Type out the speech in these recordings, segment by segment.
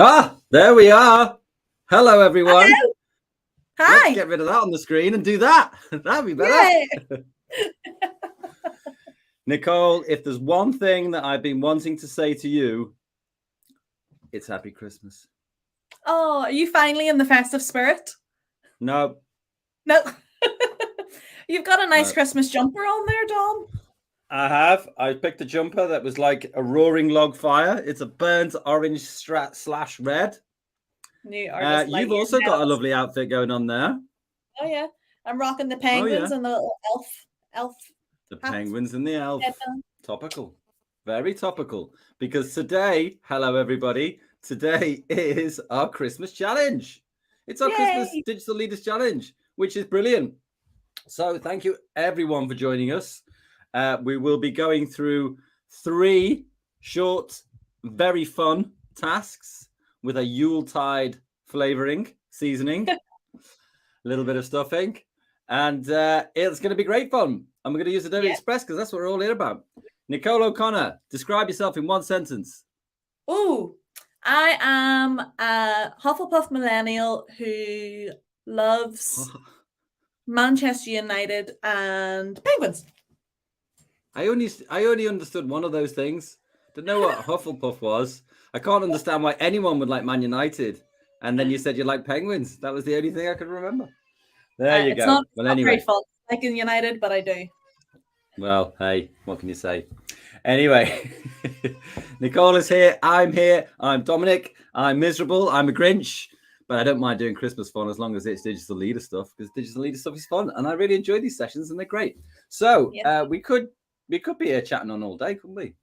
Ah, there we are. Hello, everyone. Hello. Let's Hi. get rid of that on the screen and do that. That'd be better. Yay. Nicole, if there's one thing that I've been wanting to say to you, it's Happy Christmas. Oh, are you finally in the festive spirit? No. No. You've got a nice No. Christmas jumper on there, Dom. I have. I picked a jumper that was like a roaring log fire. It's a burnt orange / red. You've also got a lovely outfit going on there. Oh yeah, I'm rocking the penguins and the little elf. The hat. penguins and the elf. Topical. Very topical. Because today, hello everybody, today is our Christmas challenge. It's our Christmas Digital Leaders Challenge, which is brilliant. So thank you everyone for joining us. We will be going through 3 short, very fun tasks with a Yuletide flavoring, seasoning, a little bit of stuffing, and it's going to be great fun. And we're going to use Adobe Express because that's what we're all here about. Nicole O'Connor, describe yourself in 1 sentence. Oh, I am a Hufflepuff millennial who loves Manchester United and penguins. I only understood one of those things. Didn't know what Hufflepuff was. I can't understand why anyone would like Man United. And then you said you like penguins. That was the only thing I could remember. There you go. It's not very fun, like in United, but I do. Well, hey, what can you say? Anyway, Nicole is here. I'm here. I'm Dominic. I'm miserable. I'm a Grinch. But I don't mind doing Christmas fun as long as it's digital leader stuff, because digital leader stuff is fun. And I really enjoy these sessions and they're great. So we could be here chatting on all day, couldn't we?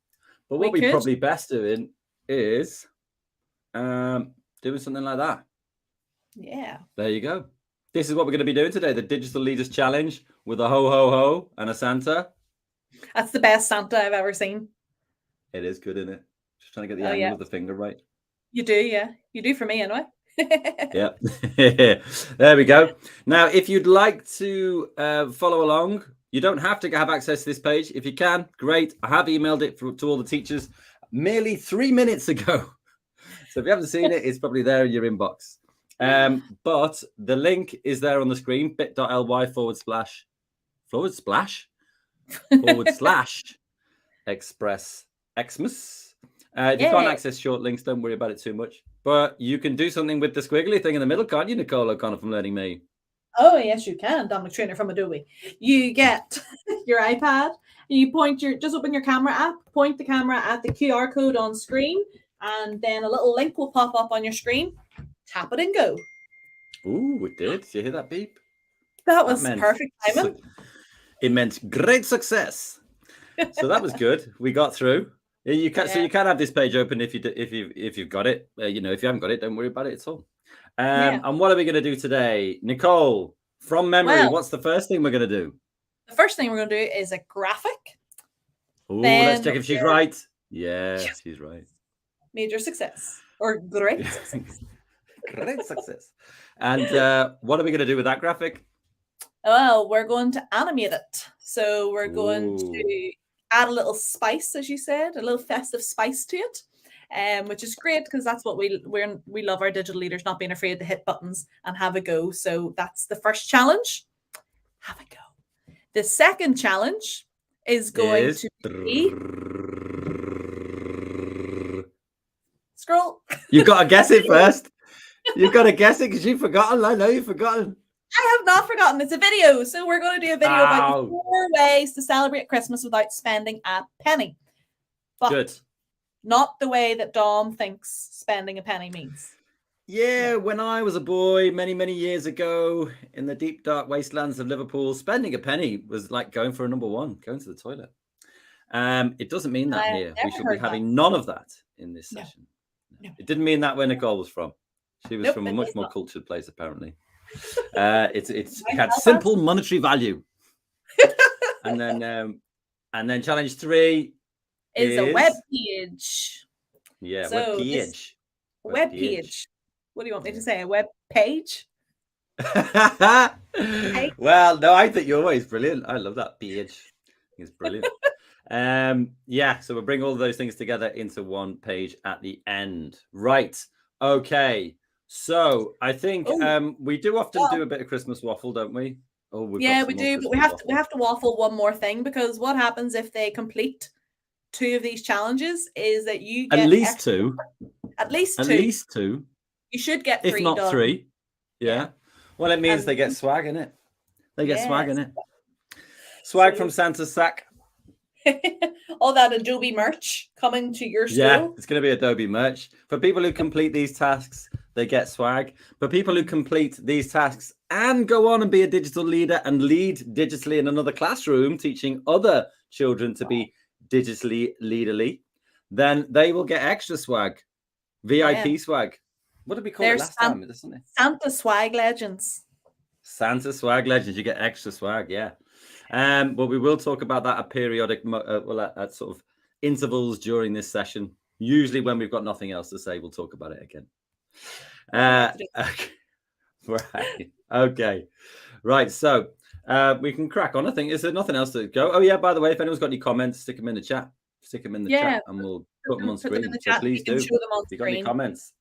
But what we're probably best doing is doing something like that. Yeah. There you go. This is what we're going to be doing today, the Digital Leaders Challenge with a ho, ho, ho and a Santa. That's the best Santa I've ever seen. It is good, isn't it? Just trying to get the angle of the finger right. You do, yeah. You do for me anyway. Yeah. There we go. Now, if you'd like to follow along, you don't have to have access to this page. If you can, great. I have emailed it to all the teachers merely 3 minutes ago. So if you haven't seen it, it's probably there in your inbox. But the link is there on the screen, bit.ly / Express Xmas. If you can't access short links, don't worry about it too much. But you can do something with the squiggly thing in the middle, can't you, Nicole O'Connor from Learning Me? Oh, yes, you can, Dominic Trainer from Adobe. You get your iPad, you just open your camera app, point the camera at the QR code on screen, and then a little link will pop up on your screen. Tap it and go. Ooh, it did. Did you hear that beep? That was perfect timing. It meant great success. So that was good. We got through. You can so you can have this page open if you've got it. If you haven't got it, don't worry about it at all. And what are we going to do today, Nicole? From memory, what's the first thing we're going to do? The first thing we're going to do is a graphic. Oh, let's check if she's right. Yeah, she's right. Major success or great success. Great success. And what are we going to do with that graphic? Well, we're going to animate it. So we're going to add a little spice, as you said, a little festive spice to it, which is great because that's what we love our digital leaders, not being afraid to hit buttons and have a go. So that's the first challenge. Have a go. The second challenge is going to be scroll. You've got to guess it first. You've got to guess it because you've forgotten. I know you've forgotten. I have not forgotten. It's a video. So we're going to do a video about 4 ways to celebrate Christmas without spending a penny. But not the way that Dom thinks spending a penny means. Yeah, when I was a boy many, many years ago in the deep, dark wastelands of Liverpool, spending a penny was like going for a number 1, going to the toilet. It doesn't mean that here. We should be having none of that in this session. No. It didn't mean that where Nicole was from. She was from a much more cultured place, apparently. It had simple monetary value. And then challenge 3 is a web page. Yeah, so web page. What do you want me to say? A web page? Well, no, I think you're always brilliant. I love that page. It's brilliant. So we'll bring all of those things together into one page at the end. Right. Okay. So I think we do often do a bit of Christmas waffle, don't we? Oh, we've got some we more do, but Christmas we have to waffle one more thing, because what happens if they complete 2 of these challenges is that you get at least two. At least At two. least two. You should get If 3 not done. 3. Yeah. Well, it means they get swag in it. They get swag in it. Swag from Santa's sack. All that Adobe merch coming to your school. Yeah, it's going to be Adobe merch. For people who complete these tasks, they get swag. For people who complete these tasks and go on and be a digital leader and lead digitally in another classroom, teaching other children to be digitally leaderly, then they will get extra swag, VIP swag. What did we call it last time? Santa swag legends. Santa swag legends. You get extra swag, yeah. But we will talk about that at periodic, at sort of intervals during this session. Usually when we've got nothing else to say, we'll talk about it again. Okay. Right. Okay. Right. So we can crack on. I think, is there nothing else to go? Oh yeah, by the way, if anyone's got any comments, stick them in the chat. Stick them in the chat and we'll put them on screen. So please do. If you've got any comments,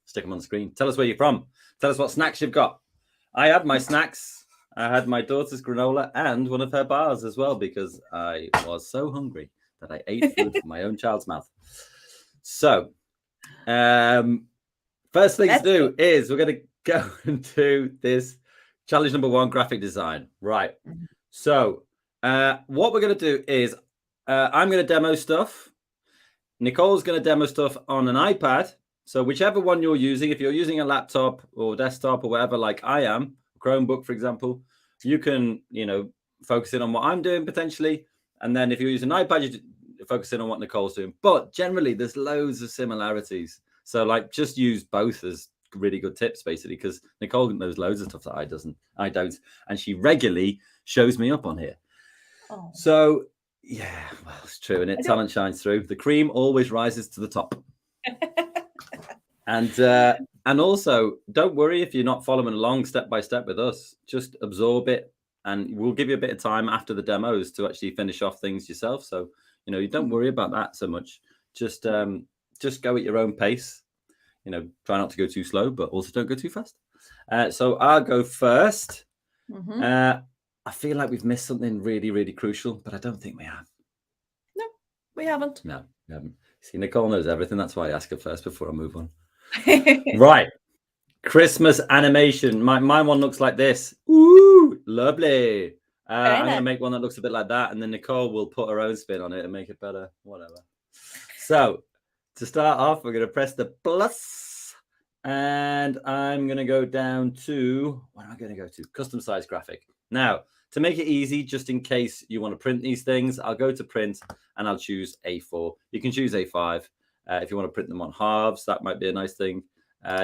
stick them on the screen. Tell us where you're from. Tell us what snacks you've got. I had my snacks. I had my daughter's granola and one of her bars as well, because I was so hungry that I ate food from my own child's mouth. So, first thing to do is we're going to go into this challenge number 1, graphic design. Right. So, what we're going to do is I'm going to demo stuff. Nicole's going to demo stuff on an iPad. So whichever one you're using, if you're using a laptop or desktop or whatever, like I am, Chromebook, for example, you can, focus in on what I'm doing potentially. And then if you're using an iPad, you focus in on what Nicole's doing. But generally, there's loads of similarities. So like just use both as really good tips, basically, because Nicole knows loads of stuff that I don't. And she regularly shows me up on here. Oh. So, yeah, well, it's true. And talent shines through. The cream always rises to the top. And also, don't worry if you're not following along step by step with us. Just absorb it, and we'll give you a bit of time after the demos to actually finish off things yourself. So, you don't worry about that so much. Just go at your own pace. Try not to go too slow, but also don't go too fast. So I'll go first. Mm-hmm. I feel like we've missed something really, really crucial, but I don't think we have. No, we haven't. No, we haven't. See, Nicole knows everything. That's why I ask her first before I move on. Right. Christmas animation. My one looks like this. Ooh, lovely. I'm going to make one that looks a bit like that, and then Nicole will put her own spin on it and make it better. Whatever. So to start off, we're going to press the plus, and I'm going to go down to, what am I going to go to? Custom size graphic. Now, to make it easy, just in case you want to print these things, I'll go to print and I'll choose A4. You can choose A5 if you want to print them on halves. That might be a nice thing.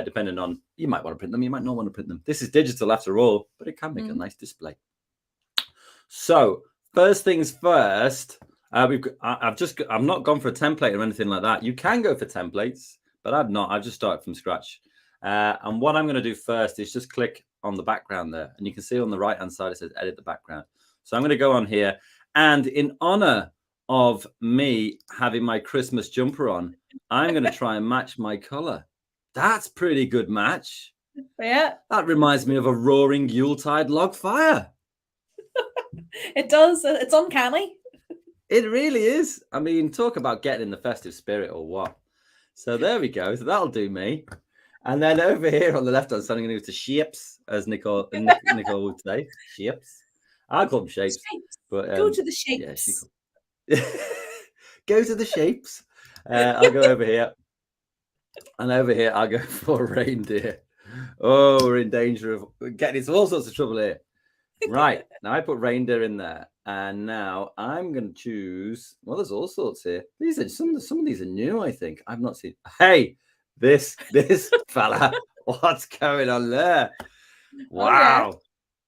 Depending on, you might want to print them, you might not want to print them. This is digital after all, but it can make a nice display. So first things first, I've not gone for a template or anything like that. You can go for templates, but I've not. I've just started from scratch. And what I'm going to do first is just click on the background there, and you can see on the right hand side it says edit the background. So I'm going to go on here, and in honor of me having my Christmas jumper on, I'm going to try and match my color. That's pretty good match. Yeah. That reminds me of a roaring Yuletide log fire. It does. It's uncanny. It really is. I mean, talk about getting in the festive spirit or what. So there we go. So that'll do me. And then over here on the left hand side, I'm going to go to shapes, as Nicole would say. Shapes. I'll call them shapes. But go to the shapes. Yeah, go to the shapes. I'll go over here. And over here, I'll go for reindeer. Oh, we're in danger of getting into all sorts of trouble here. Right. Now I put reindeer in there. And now I'm going to choose. Well, there's all sorts here. These are some of these are new, I think. I've not seen. Hey, this fella. What's going on there? Wow.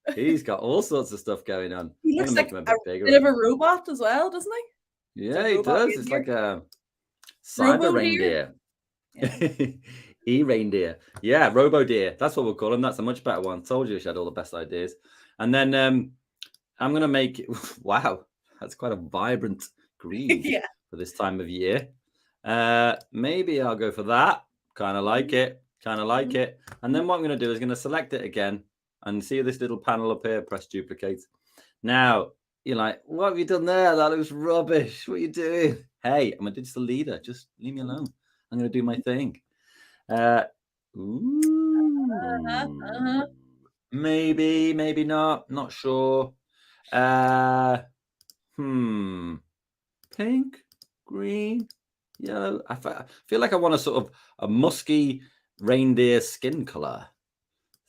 Okay. He's got all sorts of stuff going on. He looks like a bit of a robot as well, doesn't he? Yeah, he does. It's like a cyber reindeer. Yeah. E-reindeer. Yeah, robo-deer. That's what we'll call him. That's a much better one. Told you she had all the best ideas. And then I'm going to make it. Wow, that's quite a vibrant green for this time of year. Maybe I'll go for that Kind of like it. Kind of like it. And then what I'm going to do is going to select it again and see this little panel up here. Press duplicate. Now, you're like, what have you done there? That looks rubbish. What are you doing? Hey, I'm a digital leader. Just leave me alone. I'm going to do my thing. Maybe, maybe not. Not sure. Pink, green, yellow. I feel like I want a sort of a musky reindeer skin color.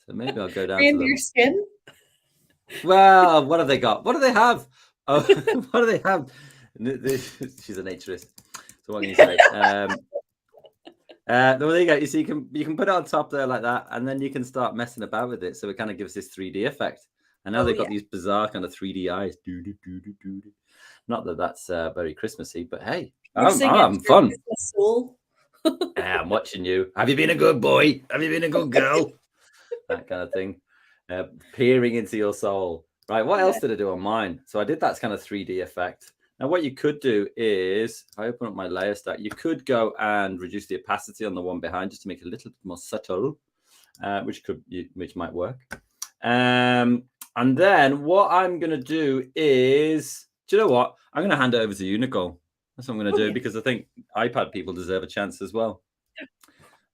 So maybe I'll go down reindeer to the skin. Well, what have they got? What do they have? Oh, what do they have? She's a naturist. So what can you say? There you go. You see, you can put it on top there like that, and then you can start messing about with it. So it kind of gives this 3D effect. And now they've got these bizarre kind of 3D eyes. Not that that's very Christmassy, but hey, I'm having fun. Yeah, I'm watching you. Have you been a good boy? Have you been a good girl? That kind of thing. Peering into your soul. Right, what else did I do on mine? So I did that kind of 3D effect. Now, what you could do is, if I open up my layer stack, you could go and reduce the opacity on the one behind just to make it a little bit more subtle, which might work. And then what I'm going to do is, do you know what? I'm going to hand it over to you, Nicole. That's what I'm going to do because I think iPad people deserve a chance as well.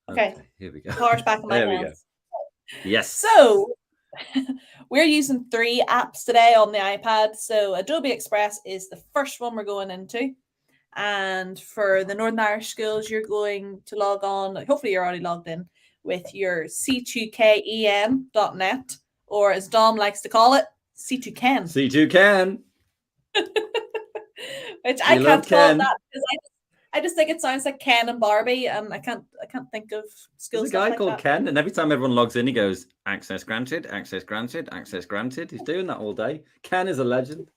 Okay. Here we go. Power's back in my hands. Yes. So we're using 3 apps today on the iPad. So Adobe Express is the first one we're going into. And for the Northern Irish schools, you're going to log on. Hopefully you're already logged in with your c2ken.net, or as Dom likes to call it, C2Ken. C2Ken. Which I can't call it that because I just think it sounds like Ken and Barbie, and I can't think of schools. There's a guy called Ken, and every time everyone logs in, he goes, access granted, access granted, access granted. He's doing that all day. Ken is a legend.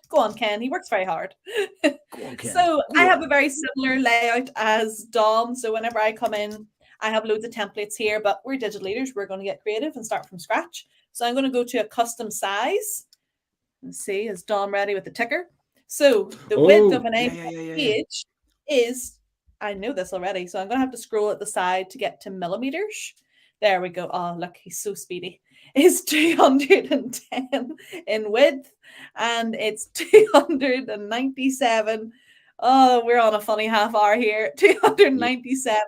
Go on, Ken. He works very hard. Go on, Ken. So I have a very similar layout as Dom. So whenever I come in, I have loads of templates here, but we're digital leaders. We're going to get creative and start from scratch. So I'm going to go to a custom size. Let's see, is Dom ready with the ticker? So the width of an A4 page is, I know this already, so I'm going to have to scroll at the side to get to millimeters. There we go. Oh, look, he's so speedy. It's 210 in width, and it's 297. Oh, we're on a funny half hour here. 297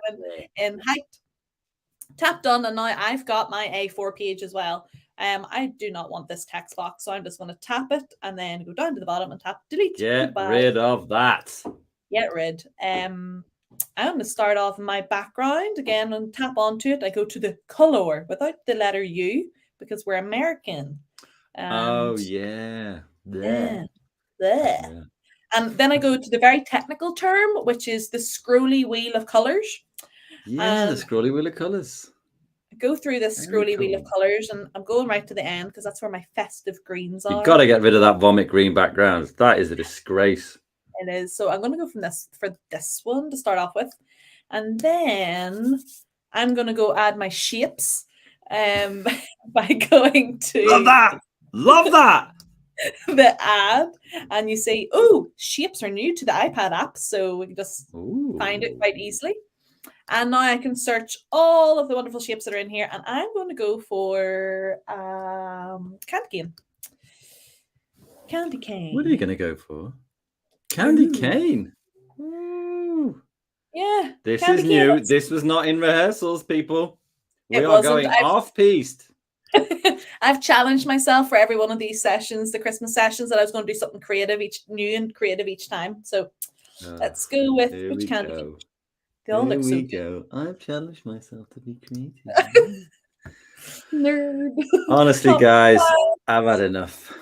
in height. Tap done, and now I've got my A4 page as well. I do not want this text box, so I'm just going to tap it and then go down to the bottom and tap delete. Get rid of that. Get rid. I'm going to start off my background again and tap onto it. I go to the color without the letter U because we're American. Oh, yeah. Yeah. And then I go to the very technical term, which is the scrolly wheel of colors. Yeah, the scrolly wheel of colors. Go through this scrolly wheel of colors, and I'm going right to the end because that's where my festive greens are. You've got to get rid of that vomit green background. That is a disgrace. It is. So I'm going to go for this one to start off with, and then I'm going to go add my shapes by going to love that the add, and you see, oh, shapes are new to the iPad app, so we can just find it quite easily. And now I can search all of the wonderful shapes that are in here, and I'm going to go for candy cane. Candy cane. What are you going to go for? Candy cane. Ooh. Yeah. This is new. This was not in rehearsrsals, people. We are going off-piste. I've challenged myself for every one of these sessions, the Christmas sessions, that I was going to do something creative, new and creative each time. So let's go with which candy cane. They all look so good. I've challenged myself to be creative. Nerd. Honestly, guys, I've had enough.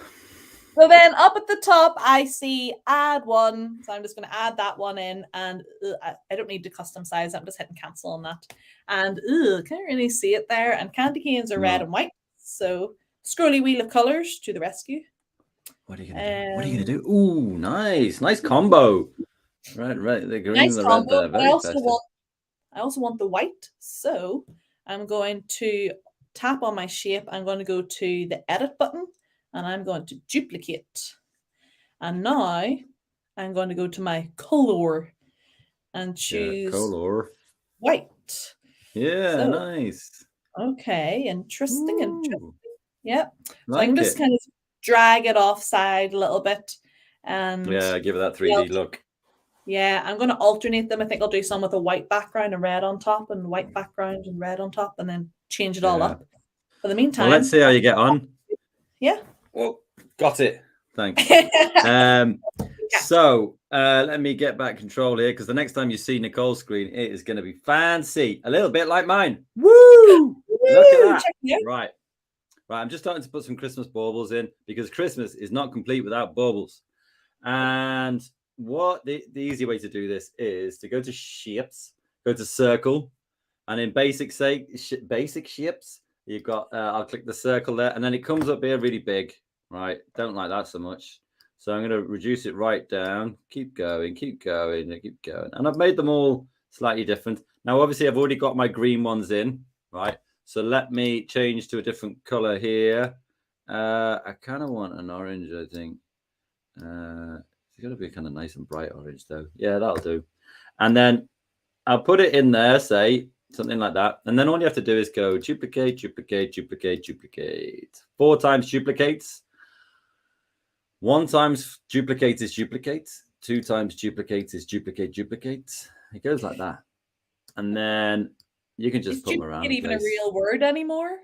So then up at the top, I see add one. So I'm just going to add that one in. And I don't need to custom size. I'm just hitting cancel on that. And can't really see it there. And candy canes are red and white. So scrolly wheel of colors to the rescue. What are you going to do? What are you going to do? Ooh, nice. Nice combo. Right. The green and the red there. Very I also want the white. So I'm going to tap on my shape. I'm going to go to the edit button. And I'm going to duplicate. And now I'm going to go to my color and choose. Color. white. Yeah, So, nice. okay, interesting. Yep. So I Like can just it. kind of drag it offside a little bit. And Yeah, give it that 3D look. yeah, I'm going to alternate them. I think I'll do some with a white background and red on top, and white background and red on top, and then change it all up. For the meantime, well, let's see how you get on. Yeah. Oh, got it. Thanks. So let me get back control here, because the next time you see Nicole's screen, it is going to be fancy, a little bit like mine. Woo! Look at that. Right. I'm just starting to put some Christmas baubles in, because Christmas is not complete without baubles. And what the easy way to do this is to go to shapes, go to circle, and in basic shapes, you've got I'll click the circle there, and then it comes up here really big. Right, don't like that so much, so I'm going to reduce it right down. Keep going, and I've made them all slightly different. Now obviously I've already got my green ones in, right? So let me change to a different color here. I kind of want an orange, I think. It's got to be kind of nice and bright orange though. Yeah, that'll do. And then I'll put it in there, say something like that. And then all you have to do is go duplicate, duplicate, duplicate, duplicate. 4 times duplicates. 1 times duplicate is duplicate. 2 times duplicate is duplicate, duplicate. It goes like that. And then you can just put them around. Is even a real word anymore?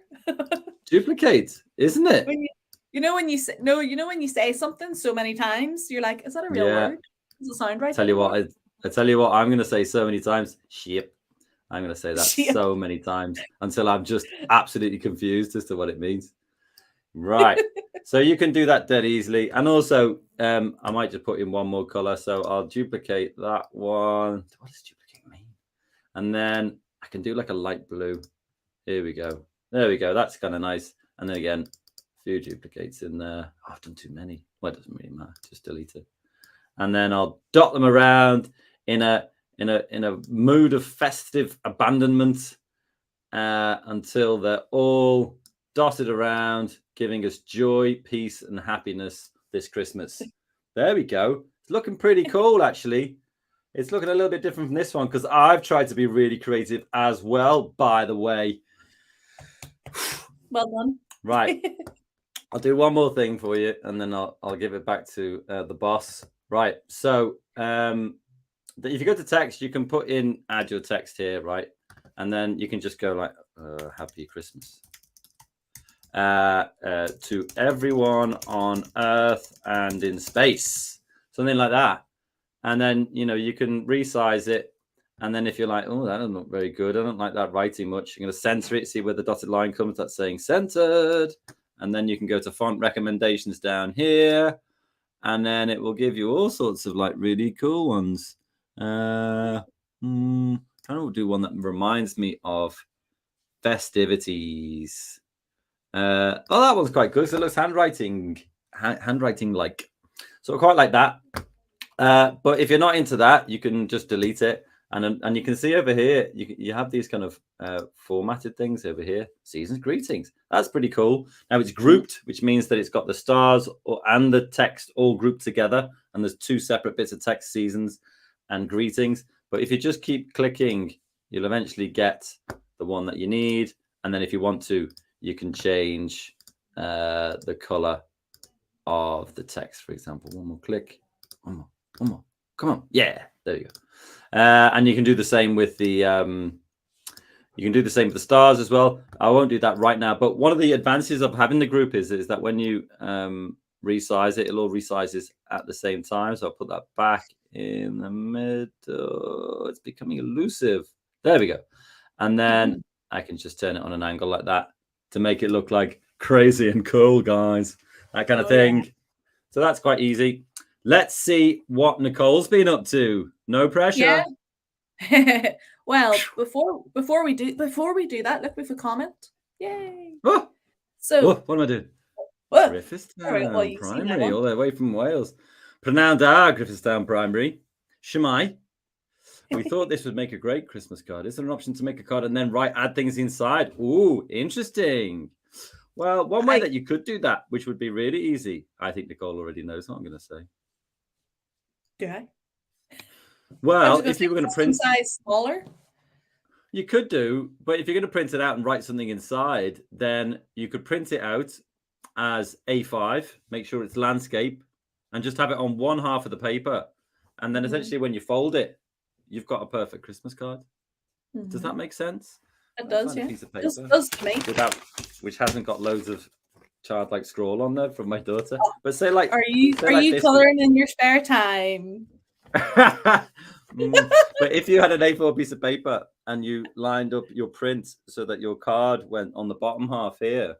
Duplicate, isn't it? When you say something so many times, you're like, is that a real word? Does it sound right? I tell you what, I'm going to say so many times. Shape. I'm going to say that so many times until I'm just absolutely confused as to what it means. Right. So you can do that dead easily. And also, I might just put in one more color. So I'll duplicate that one. What does duplicate mean? And then I can do like a light blue. Here we go. There we go. That's kind of nice. And then again, a few duplicates in there. Oh, I've done too many. Well, it doesn't really matter. Just delete it. And then I'll dot them around in a mood of festive abandonment until they're all dotted around, giving us joy, peace, and happiness this Christmas. There we go. It's looking pretty cool, actually. It's looking a little bit different from this one, because I've tried to be really creative as well, by the way. Well done. Right. I'll do one more thing for you, and then I'll give it back to the boss. Right. So if you go to text, you can put in, add your text here, right? And then you can just go like, Happy Christmas to everyone on Earth and in space, something like that. And then, you can resize it. And then if you're like, oh, that doesn't look very good, I don't like that writing much, I'm going to center it, see where the dotted line comes, that's saying centered. And then you can go to font recommendations down here. And then it will give you all sorts of like really cool ones. Trying to do one that reminds me of festivities. That one's quite good. So it looks handwriting like. So I quite like that. But if you're not into that, you can just delete it. And you can see over here, you have these kind of formatted things over here. Season's greetings. That's pretty cool. Now it's grouped, which means that it's got the stars and the text all grouped together. And there's 2 separate bits of text, seasons and greetings. But if you just keep clicking, you'll eventually get the one that you need. And then if you want to, you can change the color of the text, for example. One more click. One more. Come on. Yeah, there you go. And you can do the same with the stars as well. I won't do that right now, but one of the advantages of having the group is that when you resize it, it all resizes at the same time. So I'll put that back in the middle. It's becoming elusive. There we go. And then I can just turn it on an angle like that to make it look like crazy and cool, guys. That kind of thing. Yeah. So that's quite easy. Let's see what Nicole's been up to. No pressure. Yeah. Well, before we do that, look, we have a comment. Yay! Oh, so what am I doing? Griffithstown Primary, all the way from Wales. Pronounced Griffithstown Primary. Shemai. We thought this would make a great Christmas card. Is there an option to make a card and then add things inside? Ooh, interesting. Well, one way that you could do that, which would be really easy, I think Nicole already knows what I'm going to say. Do I? Well, if you were going to print size smaller. You could do, but if you're going to print it out and write something inside, then you could print it out as A5, make sure it's landscape, and just have it on one half of the paper. And then essentially when you fold it, you've got a perfect Christmas card. Does that make sense? It does, yeah. A piece of paper does to me. Which hasn't got loads of childlike scrawl on there from my daughter. But say like, are you coloring in your spare time? But if you had an A4 piece of paper and you lined up your print so that your card went on the bottom half here,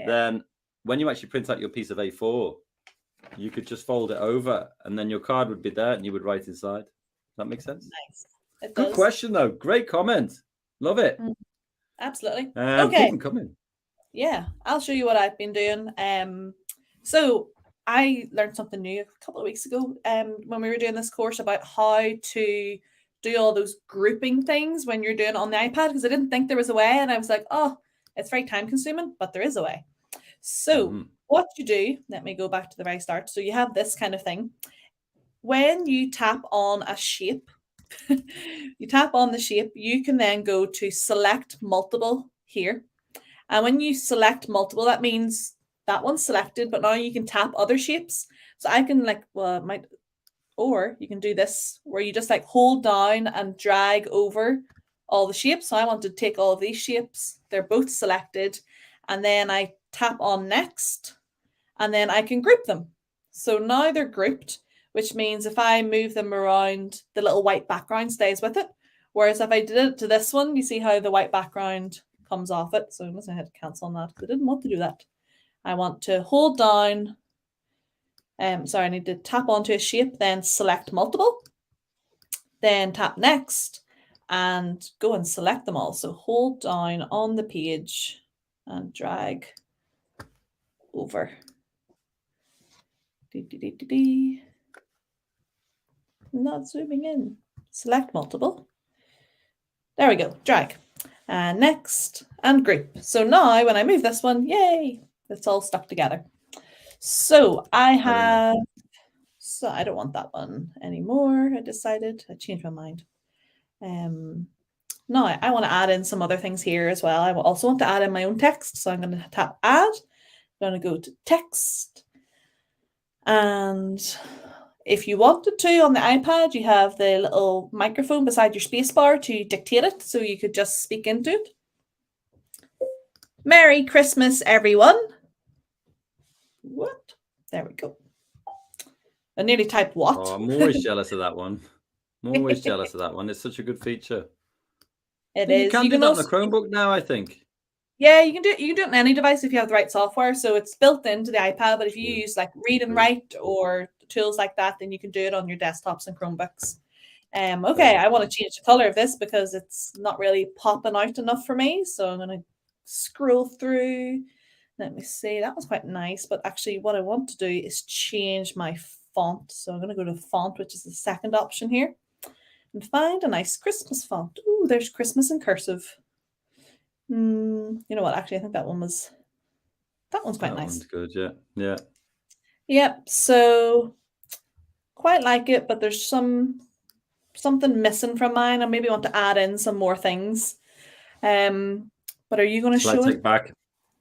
then when you actually print out your piece of A4, you could just fold it over and then your card would be there and you would write inside. Does that make sense? Nice. It Good does. question, though. Great comment. Love it. Absolutely. Okay. Keep them coming. Yeah, I'll show you what I've been doing. So I learned something new a couple of weeks ago when we were doing this course about how to do all those grouping things when you're doing it on the iPad, because I didn't think there was a way, and I was like, oh, it's very time consuming, but there is a way. So what you do, let me go back to the very start. So you have this kind of thing. When you tap on a shape, you tap on the shape, you can then go to select multiple here. And when you select multiple, that means that one's selected, but now you can tap other shapes. So I can or you can do this where you just like hold down and drag over all the shapes. So I want to take all of these shapes. They're both selected. And then I tap on next, and then I can group them. So now they're grouped, which means if I move them around, the little white background stays with it. Whereas if I did it to this one, you see how the white background comes off it. So I'm going to hit cancel on that because I didn't want to do that. I want to hold down. Sorry, I need to tap onto a shape, then select multiple, then tap next and go and select them all. So hold down on the page and drag over. Not zooming in. Select multiple. There we go. Drag. And next and group. So now when I move this one, yay, it's all stuck together. So I have, so I don't want that one anymore. I decided, I changed my mind. Now I want to add in some other things here as well. I will also want to add in my own text. So I'm going to tap add. I'm going to go to text. And if you wanted to on the iPad, you have the little microphone beside your spacebar to dictate it. So you could just speak into it. Merry Christmas, everyone. What? There we go. I nearly typed what. Oh, I'm always jealous of that one. I'm always jealous of that one. It's such a good feature. It is. You can do that on the Chromebook now, I think. Yeah, you can do it on any device if you have the right software. So it's built into the iPad, but if you use like Read and Write or tools like that, then you can do it on your desktops and Chromebooks. Okay, I want to change the color of this because it's not really popping out enough for me. So I'm going to scroll through. Let me see. That was quite nice. But actually what I want to do is change my font. So I'm going to go to font, which is the second option here, and find a nice Christmas font. Ooh, there's Christmas in cursive. You know what? Actually, I think that one's quite nice. That one's good, yeah. Yep. So quite like it, but there's something missing from mine. I maybe want to add in some more things. But are you going to show it? Take back?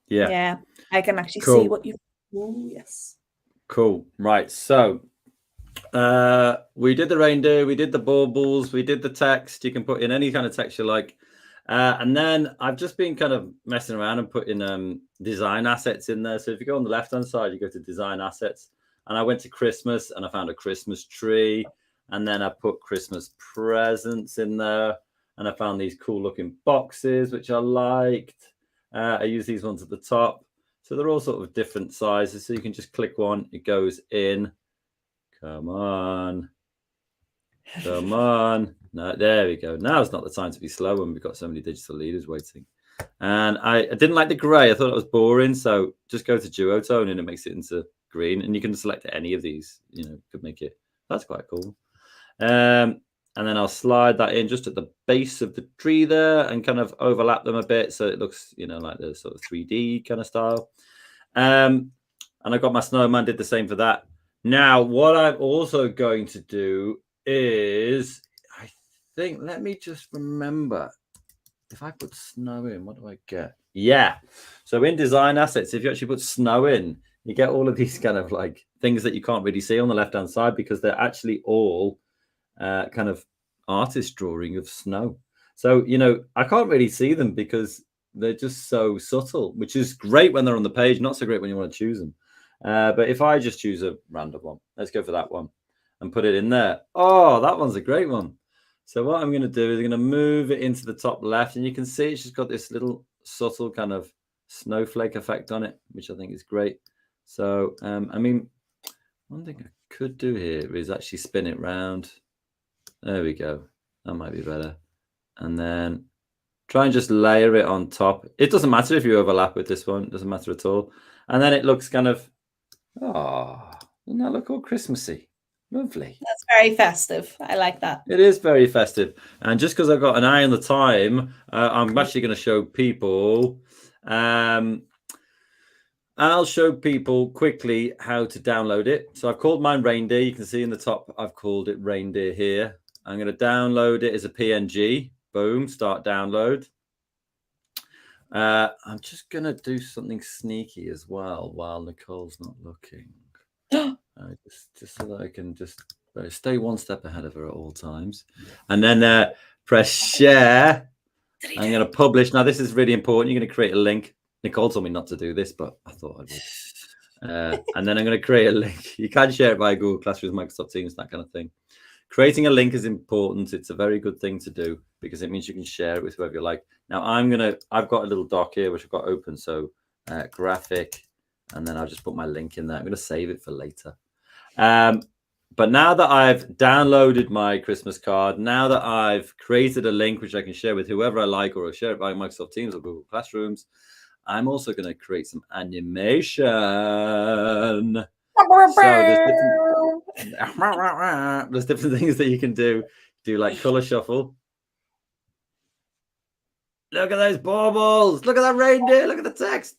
Yeah. Yeah, I can actually see what you. Oh yes. Cool. Right. So we did the reindeer, we did the baubles, we did the text. You can put in any kind of text you like. And then I've just been kind of messing around and putting design assets in there. So if you go on the left-hand side, you go to design assets. And I went to Christmas and I found a Christmas tree. And then I put Christmas presents in there. And I found these cool looking boxes, which I liked. I use these ones at the top. So they're all sort of different sizes. So you can just click one, it goes in. Come on. Come on. No, there we go. Now it's not the time to be slow when we've got so many digital leaders waiting. And I didn't like the grey. I thought it was boring. So just go to duotone and it makes it into green. And you can select any of these. You know, could make it. That's quite cool. And then I'll slide that in just at the base of the tree there and kind of overlap them a bit. So it looks, you know, like the sort of 3D kind of style. And I got my snowman, did the same for that. Now, what I'm also going to do is, I think, let me just remember. if I put snow in, what do I get? Yeah. So in design assets, if you actually put snow in, you get all of these kind of like things that you can't really see on the left-hand side because they're actually all kind of artist drawing of snow. So, you know, I can't really see them because they're just so subtle, which is great when they're on the page, not so great when you want to choose them. But if I just choose a random one, let's go for that one and put it in there. Oh, that one's a great one. So what I'm going to do is I'm going to move it into the top left, and you can see it's just got this little subtle kind of snowflake effect on it, which I think is great. So, I mean, one thing I could do here is actually spin it round. There we go. That might be better. And then try and just layer it on top. It doesn't matter if you overlap with this one. It doesn't matter at all. And then it looks kind of, oh, doesn't that look all Christmassy? Lovely. That's very festive. I like that. It is very festive. And just because I've got an eye on the time, I'm actually going to show people. I'll show people quickly how to download it. So I've called mine Reindeer. You can see in the top, I've called it Reindeer here. I'm going to download it as a PNG. Boom, start download. I'm just going to do something sneaky as well while Nicole's not looking. Just so that I can just stay one step ahead of her at all times. And then press share. I'm going to publish. Now, this is really important. You're going to create a link. Nicole told me not to do this, but I thought I would. And then I'm going to create a link. You can share it via Google Classroom, Microsoft Teams, that kind of thing. Creating a link is important. It's a very good thing to do because it means you can share it with whoever you like. Now I've got a little doc here, which I've got open. So graphic, and then I'll just put my link in there. I'm going to save it for later. But now that I've downloaded my Christmas card, now that I've created a link, which I can share with whoever I like, or I'll share it via Microsoft Teams or Google Classrooms, I'm also going to create some animation. So there's different things that you can do. Do like color shuffle. Look at those baubles. Look at that reindeer. Look at the text.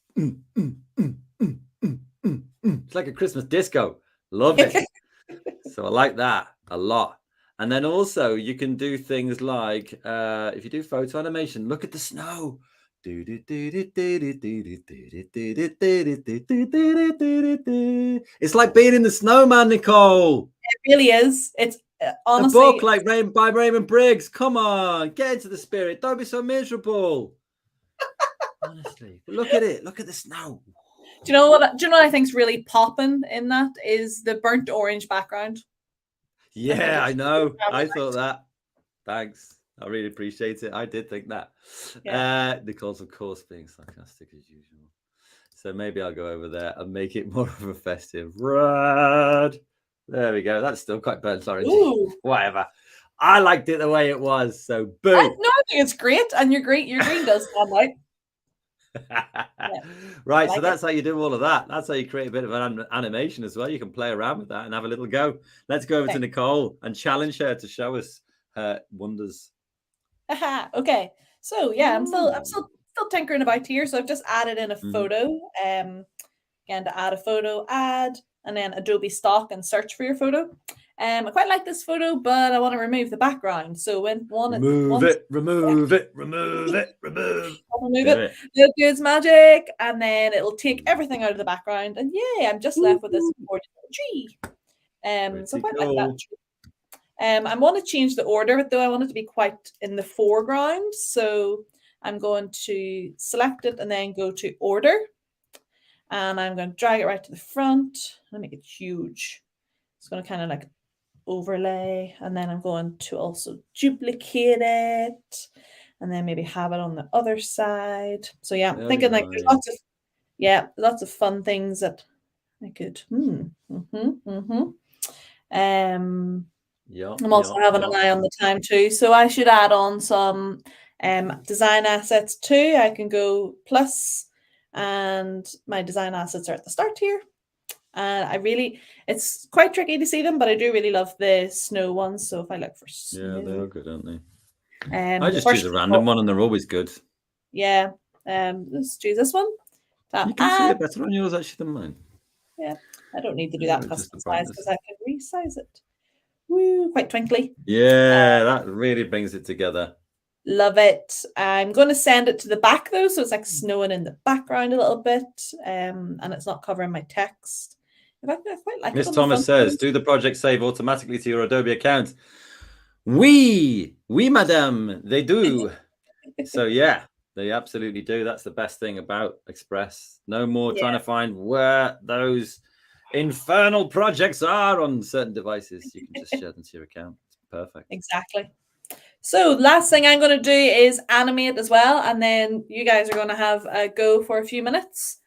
It's like a Christmas disco. Love it. So I like that a lot. And then also you can do things like if you do photo animation, look at the snow. It's like being in the snowman, Nicole. It really is. It's honestly a book like by Raymond Briggs. Come on, get into the spirit. Don't be so miserable. Honestly, but look at it. Look at the snow. Do you know what I think's really popping in that is the burnt orange background. Yeah, I know. I thought that. Thanks. I really appreciate it. I did think that. Yeah. Nicole's, of course, being sarcastic as usual. So maybe I'll go over there and make it more of a festive red. There we go. That's still quite burnt orange. Whatever. I liked it the way it was. So boom. I think it's great. And your green does stand out. Right, so that's how you do all of that. That's how you create a bit of an animation as well. You can play around with that and have a little go. Let's go over to Nicole and challenge her to show us her wonders. Okay, so yeah, I'm still tinkering about here. So I've just added in a photo. Again, to add a photo, add, and then Adobe stock and search for your photo. I quite like this photo, but I want to remove the background. So remove it. It does magic, and then it'll take everything out of the background. And yeah, I'm just left with this gorgeous tree. So I quite like that tree. I want to change the order, though. I want it to be quite in the foreground. So I'm going to select it and then go to order. And I'm going to drag it right to the front and make it huge. It's going to kind of like overlay. And then I'm going to also duplicate it. And then maybe have it on the other side. So yeah, I'm thinking like there's lots of fun things that I could. I'm also having an eye on the time too. So I should add on some design assets too. I can go plus, and my design assets are at the start here. And it's quite tricky to see them, but I do really love the snow ones. So if I look for snow. Yeah, they're good, aren't they? I just choose a random one and they're always good. Yeah. Let's choose this one. You can see it better on yours actually than mine. Yeah. I don't need to do that custom size because I can resize it. Woo, quite twinkly. Yeah, that really brings it together. Love it. I'm going to send it to the back though, so it's like snowing in the background a little bit, and it's not covering my text. In fact, I quite like it Miss on the Thomas front says, page. do the project save automatically to your Adobe account? Oui, madame, they do. So yeah, they absolutely do. That's the best thing about Express. No more trying to find where those infernal projects are on certain devices. You can just share them to your account. It's perfect. Exactly. So last thing I'm going to do is animate as well, and then you guys are going to have a go for a few minutes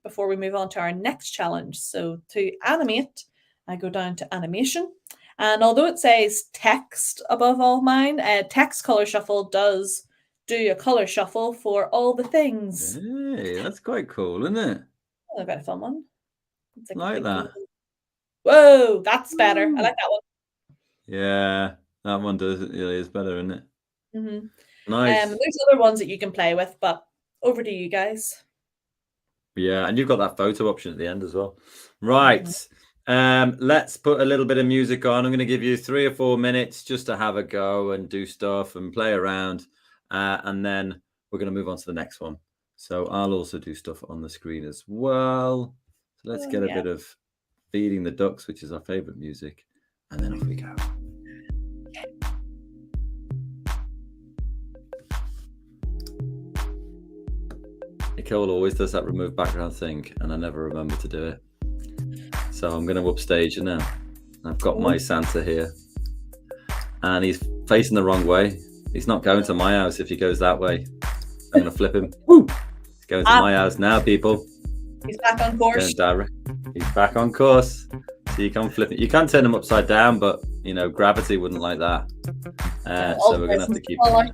before we move on to our next challenge. So to animate, I go down to animation, and although it says text above all mine, text color shuffle does do a color shuffle for all the things. Hey, that's quite cool, isn't it? Oh, I've got a fun one. It's Like that. Whoa, that's better. I like that one. Yeah, that one does. It is better, isn't it? Mm-hmm. Nice. There's other ones that you can play with, but over to you guys. Yeah, and you've got that photo option at the end as well. Right. Let's put a little bit of music on. I'm going to give you 3 or 4 minutes just to have a go and do stuff and play around. And then we're going to move on to the next one. So I'll also do stuff on the screen as well. So let's get a bit of Feeding the Ducks, which is our favorite music. And then off we go. Nicole always does that remove background thing, and I never remember to do it. So I'm going to upstage it now. I've got my Santa here, and he's facing the wrong way. He's not going to my house if he goes that way. I'm going to flip him. Woo! He's going to my house now, people. He's back on course. He's back on course. So you can flip it. You can turn him upside down, but you know gravity wouldn't like that. So we're going to have to keep him.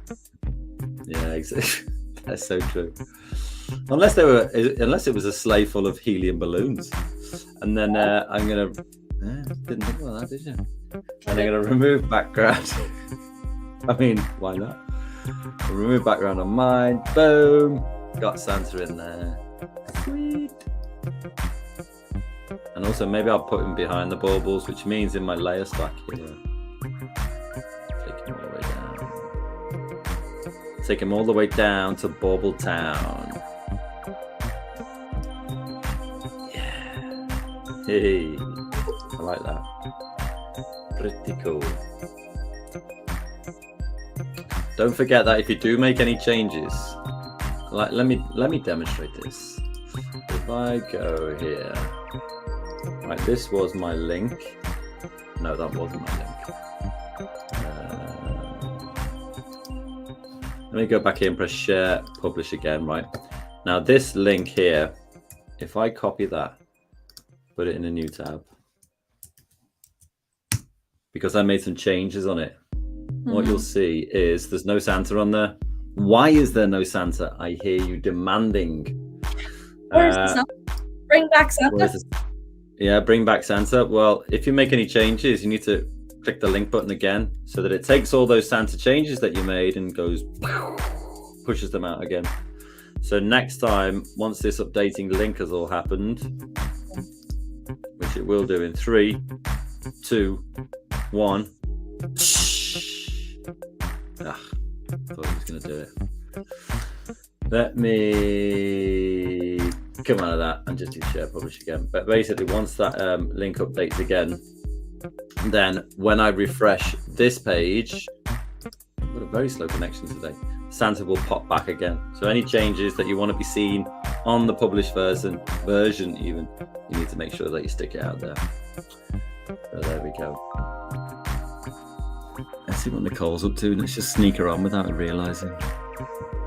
Yeah, exactly. That's so true. Unless it was a sleigh full of helium balloons, and then I'm gonna didn't think about that, did you? And I'm gonna remove background. I mean, why not? I'll remove background on mine. Boom, got Santa in there. Sweet. And also maybe I'll put him behind the baubles, which means in my layer stack here. Take him all the way down. Take him all the way down to Bauble Town. Hey, I like that. Pretty cool. Don't forget that if you do make any changes, like let me demonstrate this. If I go here, right, this was my link. No, that wasn't my link. Let me go back here and press share, publish again. Right now, this link here, if I copy that, put it in a new tab, because I made some changes on it. What you'll see is there's no Santa on there. Why is there no Santa? I hear you demanding. Where's the Santa? Bring back Santa. Yeah, bring back Santa. Well, if you make any changes, you need to click the link button again so that it takes all those Santa changes that you made and goes, pushes them out again. So next time, once this updating link has all happened, which it will do in 3, 2, 1. Thought he was going to do it. Let me come out of that and just do share publish again. But basically, once that link updates again, then when I refresh this page, I've got a very slow connection today, Santa will pop back again. So any changes that you want to be seen on the published version even, you need to make sure that you stick it out there. So there we go. Let's see what Nicole's up to. Let's just sneak her on without her realising.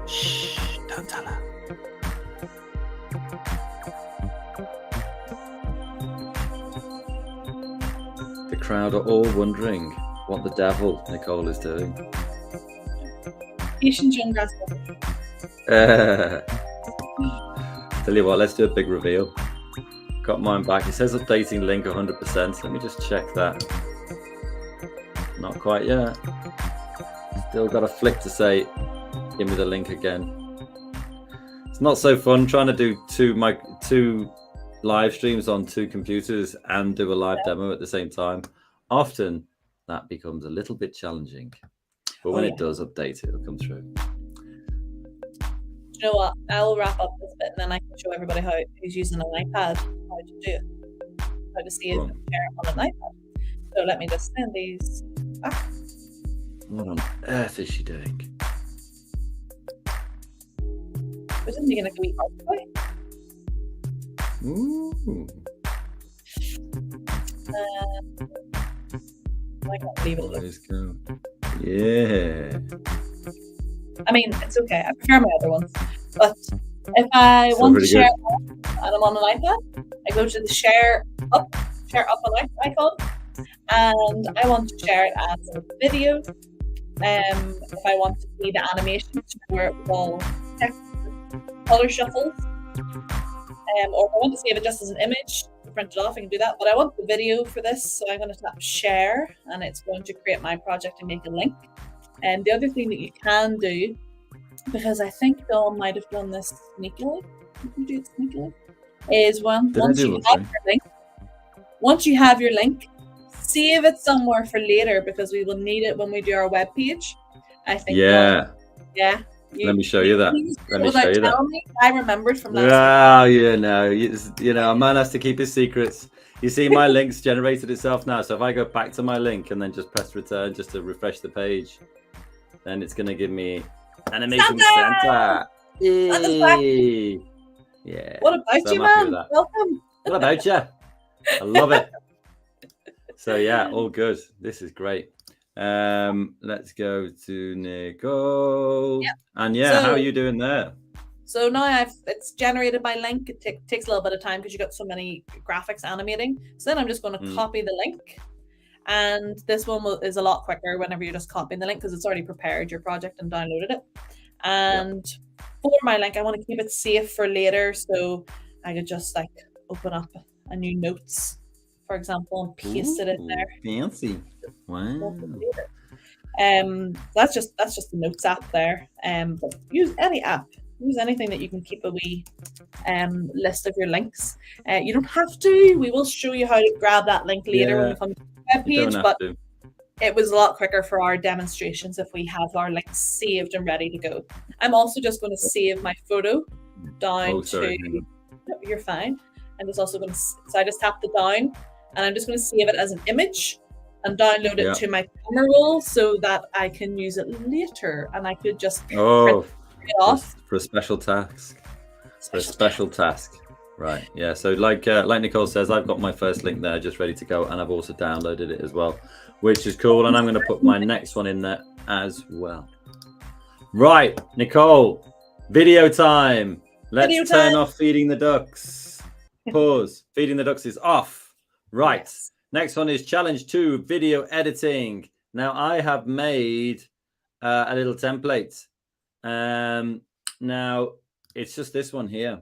Shh, don't tell her. The crowd are all wondering what the devil Nicole is doing. Tell you what, let's do a big reveal. Got mine back. It says updating link 100%. Let me just check that. Not quite yet. Still got a flick to say, give me the link again. It's not so fun trying to do two live streams on 2 computers and do a live demo at the same time. Often that becomes a little bit challenging. But when it does update, it'll come through. You know what? I will wrap up this bit and then I can show everybody who's using an iPad how to do it, how to see it and share it on an iPad. So let me just send these back. What on earth is she doing? Isn't he going to go eat away? Ooh. I can't believe it. Let's go. Yeah. I mean, it's okay. I prefer my other ones. But if I want to share it and I'm on an iPad, I go to the share up on icon, and I want to share it as a video. If I want to see the animation where it will text color shuffles, or if I want to save it just as an image, print it off, I can do that. But I want the video for this, so I'm going to tap share, and it's going to create my project and make a link. And the other thing that you can do, because I think Dawn might have done this sneakily, you can do it sneakily, is once you have your link, save it somewhere for later, because we will need it when we do our web page. I think. Yeah. Yeah. Let me show you that. Let me show you that. I remembered from last Wow, you know, a man has to keep his secrets. You see my link's generated itself now. So if I go back to my link and then just press return just to refresh the page, then it's going to give me animation Santa. Yay. Yeah. What about you, man? Welcome. What about you? I love it. So yeah, all good. This is great. Let's go to Nicole. Yep. And yeah, how are you doing there? So now it's generated my link. It takes a little bit of time because you got so many graphics animating. So then I'm just going to copy the link. And this one is a lot quicker whenever you're just copying the link, because it's already prepared your project and downloaded it. And for my link, I want to keep it safe for later. So I could just like open up a new notes, for example, and paste it in there. Fancy. Wow. That's just the notes app there. But use any app. Use anything that you can keep a wee list of your links. You don't have to. We will show you how to grab that link later when we come to the web page, but it was a lot quicker for our demonstrations if we have our links saved and ready to go. I'm also just going to save my photo down to. No, you're fine. I'm just also going to. So I just tap the down, and I'm just going to save it as an image and download it to my camera roll so that I can use it later, and I could just print it off for a special task. Right. Yeah. So like Nicole says, I've got my first link there just ready to go, and I've also downloaded it as well, which is cool. And I'm going to put my next one in there as well. Right, Nicole, video time. Let's turn off feeding the ducks. Pause. Feeding the ducks is off. Right. Yes. Next one is challenge 2, video editing. Now I have made a little template. Now it's just this one here.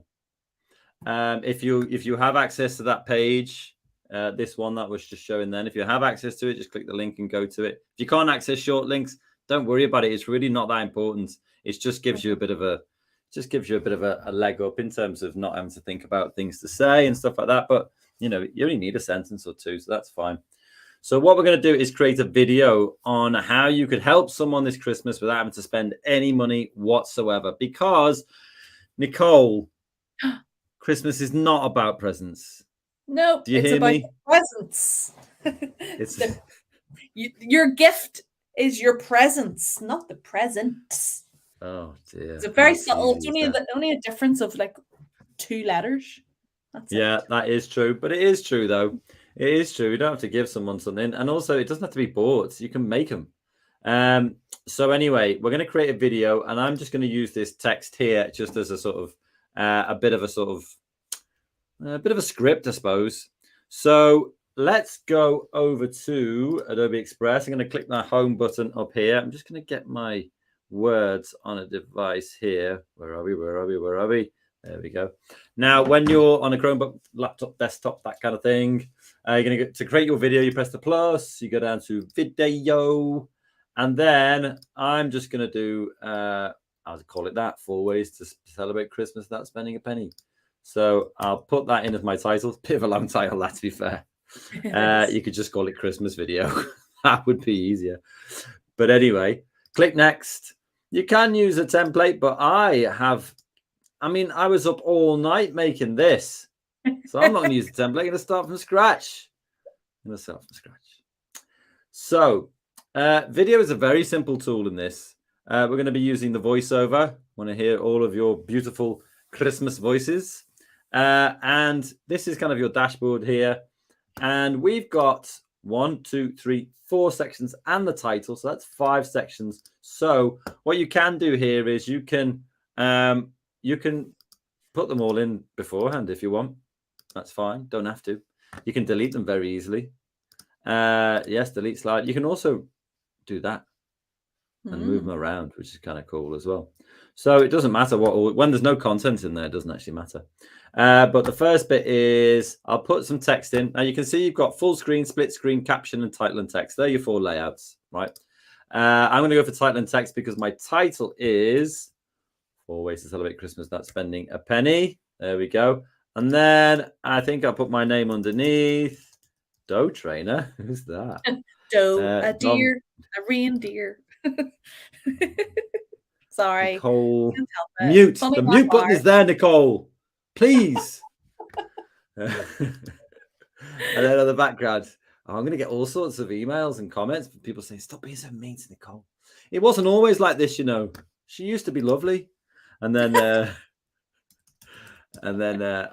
If you have access to that page, this one that was just showing then, if you have access to it, just click the link and go to it. If you can't access short links, don't worry about it. It's really not that important. It just gives you a bit of a leg up in terms of not having to think about things to say and stuff like that. But you know, you only need a sentence or two, so that's fine. So what we're going to do is create a video on how you could help someone this Christmas without having to spend any money whatsoever. Because, Nicole, Christmas is not about presents. No, it's about presents. Your gift is your presents, not the presents. Oh dear. It's a very subtle. It's only a difference of like 2 letters. That's it. That is true. But it is true, though. It is true. You don't have to give someone something. And also, it doesn't have to be bought. You can make them. So anyway, we're going to create a video. And I'm just going to use this text here just as a sort of a bit of a script, I suppose. So let's go over to Adobe Express. I'm going to click my home button up here. I'm just going to get my words on a device here. Where are we? There we go. Now, when you're on a Chromebook, laptop, desktop, that kind of thing, you're going to to create your video, you press the plus, you go down to video, and then I'm just going to do, I'll call it that, 4 ways to celebrate Christmas without spending a penny. So I'll put that in as my title. Bit of a long title, that, to be fair. You could just call it Christmas video. That would be easier. But anyway, Click next. You can use a template, but I was up all night making this. So I'm not going to use a template. I'm going to start from scratch. So video is a very simple tool in this. We're going to be using the voiceover. I want to hear all of your beautiful Christmas voices. And this is kind of your dashboard here. And we've got 1, 2, 3, 4 sections and the title. So that's 5 sections. So what you can do here is you can put them all in beforehand if you want. That's fine. Don't have to. You can delete them very easily. Yes, delete slide. You can also do that and move them around, which is kind of cool as well. So it doesn't matter when there's no content in there, it doesn't actually matter. But the first bit is I'll put some text in. Now you can see you've got full screen, split screen, caption, and title and text. They're your 4 layouts, right? I'm going to go for title and text because my title is 4 Ways to Celebrate Christmas Without Spending a Penny. There we go. And then I think I'll put my name underneath. Dough Trainer. Who's that? Dough, a deer, a reindeer. Sorry. Nicole. Mute. The mute button is there, Nicole. Please. And then on the background, I'm going to get all sorts of emails and comments from people saying, stop being so mean to Nicole. It wasn't always like this, you know. She used to be lovely. And then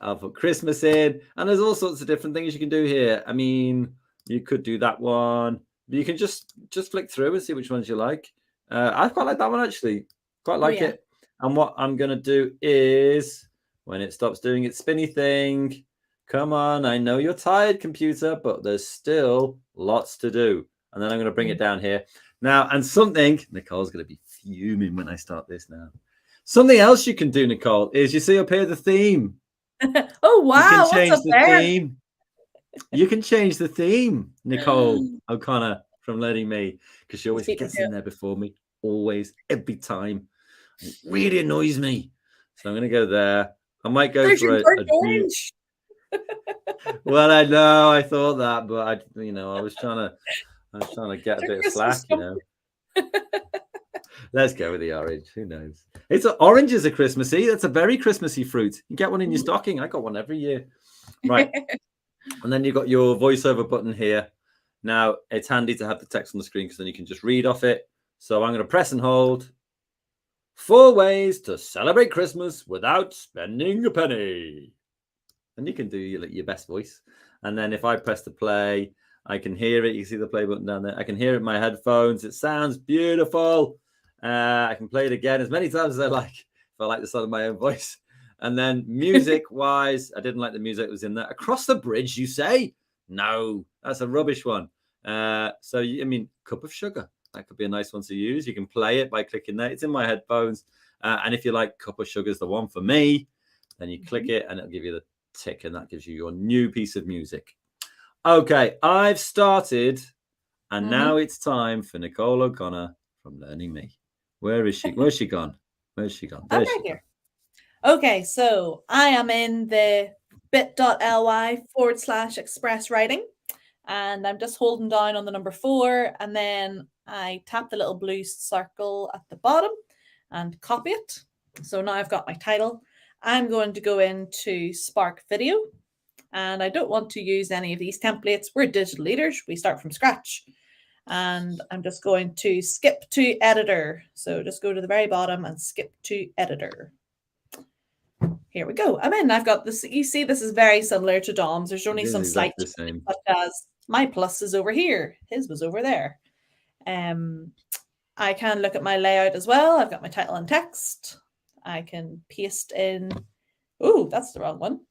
I'll put Christmas in. And there's all sorts of different things you can do here. I mean, you could do that one. But you can just flick through and see which ones you like. I quite like that one, actually. Quite like it. And what I'm going to do is, when it stops doing its spinny thing, come on, I know you're tired, computer, but there's still lots to do. And then I'm going to bring it down here. Now, and Nicole's going to be fuming when I start this now. Something else you can do, Nicole, is you see up here the theme. Oh, wow. You can change the theme. You can change the theme, Nicole O'Connor from Learning Me, because she always gets in there before me. Always, every time. It really annoys me. So I'm going to go there. I might go for a orange. Well, I know, I thought that, but I was trying to get a bit of slack, Let's go with the orange. Who knows? Orange is a Christmassy. That's a very Christmassy fruit. You get one in your stocking. I got one every year. Right. And then you've got your voiceover button here. Now, it's handy to have the text on the screen because then you can just read off it. So I'm going to press and hold. 4 ways to celebrate Christmas without spending a penny. And you can do your best voice. And then if I press the play, I can hear it. You see the play button down there. I can hear it in my headphones. It sounds beautiful. I can play it again as many times as I like, if I like the sound of my own voice. And then music-wise, I didn't like the music that was in there. Across the Bridge, you say? No, that's a rubbish one. Cup of Sugar. That could be a nice one to use. You can play it by clicking there. It's in my headphones. And if you like Cup of Sugar is the one for me, then you click it and it'll give you the tick, and that gives you your new piece of music. Okay, I've started, and now it's time for Nicole O'Connor from Learning Me. Where is she? Where's she gone? There's she here. Okay, so I am in the bit.ly/express writing, and I'm just holding down on the number 4, and then I tap the little blue circle at the bottom and copy it. So now I've got my title. I'm going to go into Spark Video, and I don't want to use any of these templates. We're digital leaders. We start from scratch. And I'm just going to skip to editor. So just go to the very bottom and skip to editor. Here we go. I'm in. I've got this. You see, this is very similar to Dom's. There's only some slight changes, such as my plus is over here. His was over there. I can look at my layout as well. I've got my title and text. I can paste in. Oh, that's the wrong one.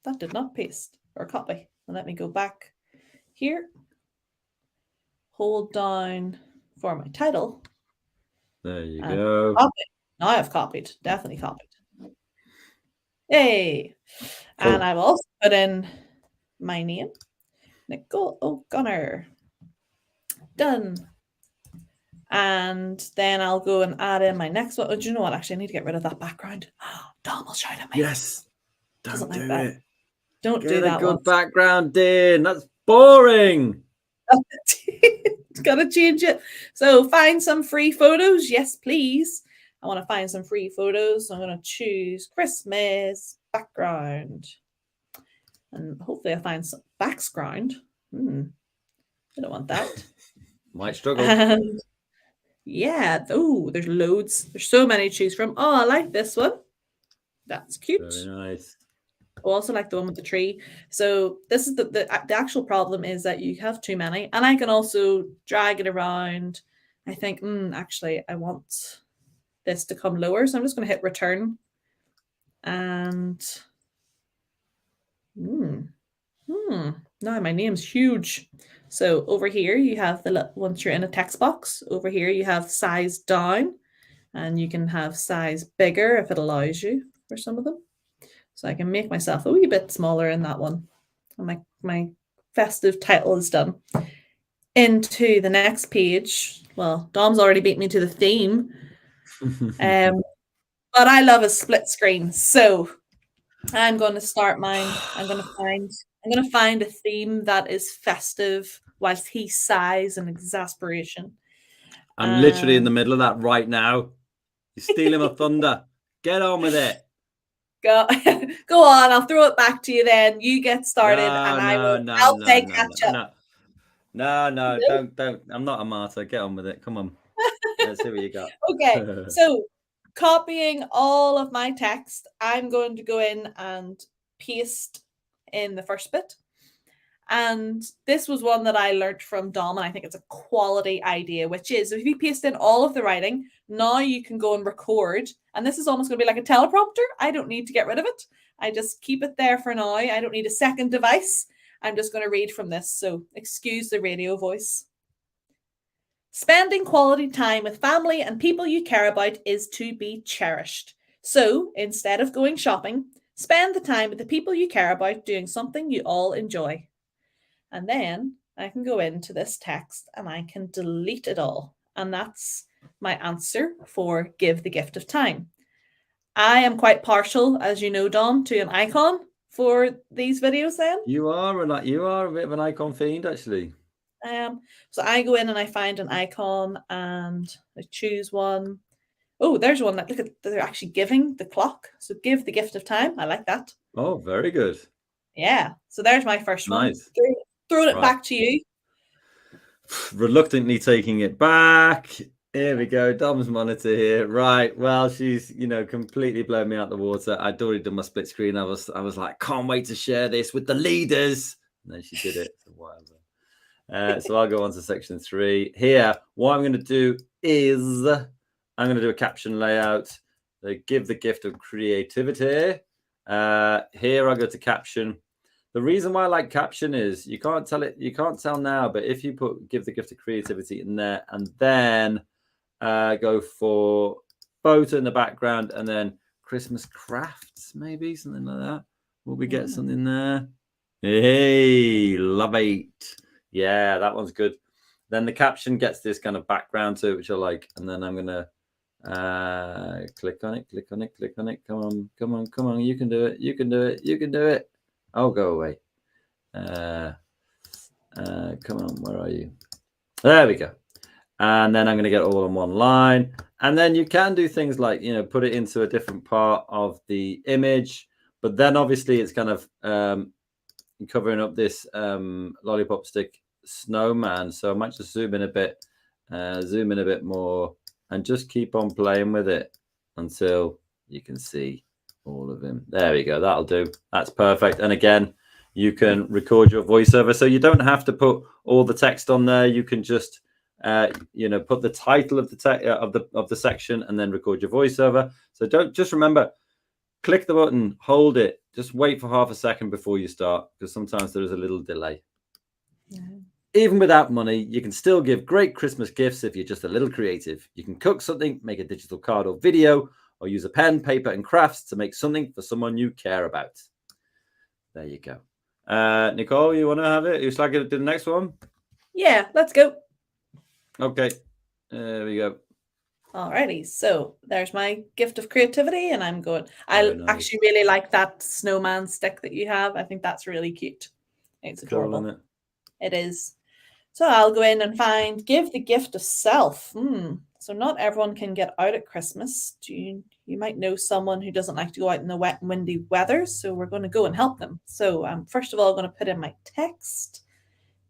That did not paste or copy. And let me go back here. Hold down for my title. There you go. Copy. Now I've copied. Definitely copied. Yay. Cool. And I've also put in my name. Nicole O'Connor. Done. And then I'll go and add in my next one. Oh, do you know what? Actually, I need to get rid of that background. Dom will shout at me. Yes. Don't do it. Don't Get do that. Get a good background in. That's boring. Gotta change it. So find some free photos. Yes, please. I want to find some free photos. So I'm going to choose Christmas background. And hopefully I find some background. I don't want that. Might struggle. And yeah. Oh, there's loads. There's so many to choose from. Oh, I like this one. That's cute. Very nice. I also like the one with the tree. So this is the actual problem is that you have too many. And I can also drag it around. I think, actually, I want this to come lower. So I'm just going to hit return. And now my name's huge. So over here, you have once you're in a text box, over here you have size down. And you can have size bigger if it allows you for some of them. So I can make myself a wee bit smaller in that one. And my festive title is done. Into the next page. Well, Dom's already beat me to the theme. But I love a split screen. So I'm going to start mine. I'm going to find a theme that is festive whilst he sighs in exasperation. I'm literally in the middle of that right now. You're stealing my thunder. Get on with it. Go on. I'll throw it back to you then. You get started I'll play catch up. No, don't. I'm not a martyr. Get on with it. Come on. Let's see what you got. Okay. So copying all of my text, I'm going to go in and paste in the first bit. And this was one that I learned from Dom, and I think it's a quality idea, which is if you paste in all of the writing, now you can go and record. And this is almost going to be like a teleprompter. I don't need to get rid of it. I just keep it there for now. I don't need a second device. I'm just going to read from this. So excuse the radio voice. Spending quality time with family and people you care about is to be cherished. So instead of going shopping, spend the time with the people you care about doing something you all enjoy. And then I can go into this text and I can delete it all. And that's my answer for give the gift of time. I am quite partial, as you know, Dom, to an icon for these videos then. You are a bit of an icon fiend, actually. So I go in and I find an icon and I choose one. Oh, there's one that look at they're actually giving the clock. So give the gift of time. I like that. Oh, very good. Yeah. So there's my first nice. one. Throwing it back to you. Reluctantly taking it back. Here we go. Dom's monitor here. Right. Well, she's, completely blown me out the water. I'd already done my split screen. I was like, can't wait to share this with the leaders. And then she did it. So whatever. So I'll go on to section 3. Here, what I'm going to do is I'm going to do a caption layout. Give the gift of creativity. Here I go to caption. The reason why I like caption is you can't tell now, but if you give the gift of creativity in there and then go for photo in the background and then Christmas crafts, maybe something like that. Will we get something there? Hey, love it. Yeah, that one's good. Then the caption gets this kind of background to it, which I like. And then I'm going to click on it. Come on. You can do it. Oh, go away. Come on, where are you? There we go. And then I'm going to get all in one line. And then you can do things like, put it into a different part of the image. But then obviously it's kind of covering up this lollipop stick snowman. So I might just zoom in a bit more and just keep on playing with it until you can see all of him. There we go. That'll do. That's perfect. And again, you can record your voiceover, so you don't have to put all the text on there. You can just put the title of the section and then record your voiceover. So just remember, click the button, hold it, just wait for half a second before you start, because sometimes there is a little delay. Even without money, you can still give great Christmas gifts if you're just a little creative. You can cook something, make a digital card or video, or use a pen, paper, and crafts to make something for someone you care about. There you go. Nicole, you want to have it? Should I do the next one? Yeah, let's go. Okay, there we go. Alrighty, so there's my gift of creativity, and I'm going. I actually really like that snowman stick that you have. I think that's really cute. It's adorable. Cool, isn't it? It is. So I'll go in and find give the gift of self. So not everyone can get out at Christmas. You might know someone who doesn't like to go out in the wet and windy weather. So we're going to go and help them. So I'm first of all going to put in my text,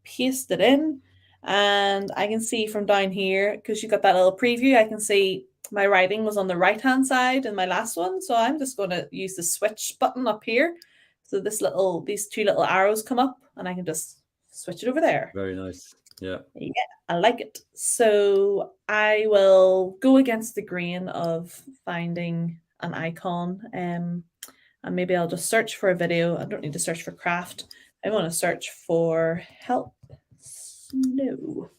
paste it in, and I can see from down here, because you got that little preview, I can see my writing was on the right hand side in my last one. So I'm just going to use the switch button up here. So these two little arrows come up and I can just switch it over there. Very nice. Yeah. Yeah, I like it. So I will go against the grain of finding an icon. And maybe I'll just search for a video. I don't need to search for craft. I want to search for help snow.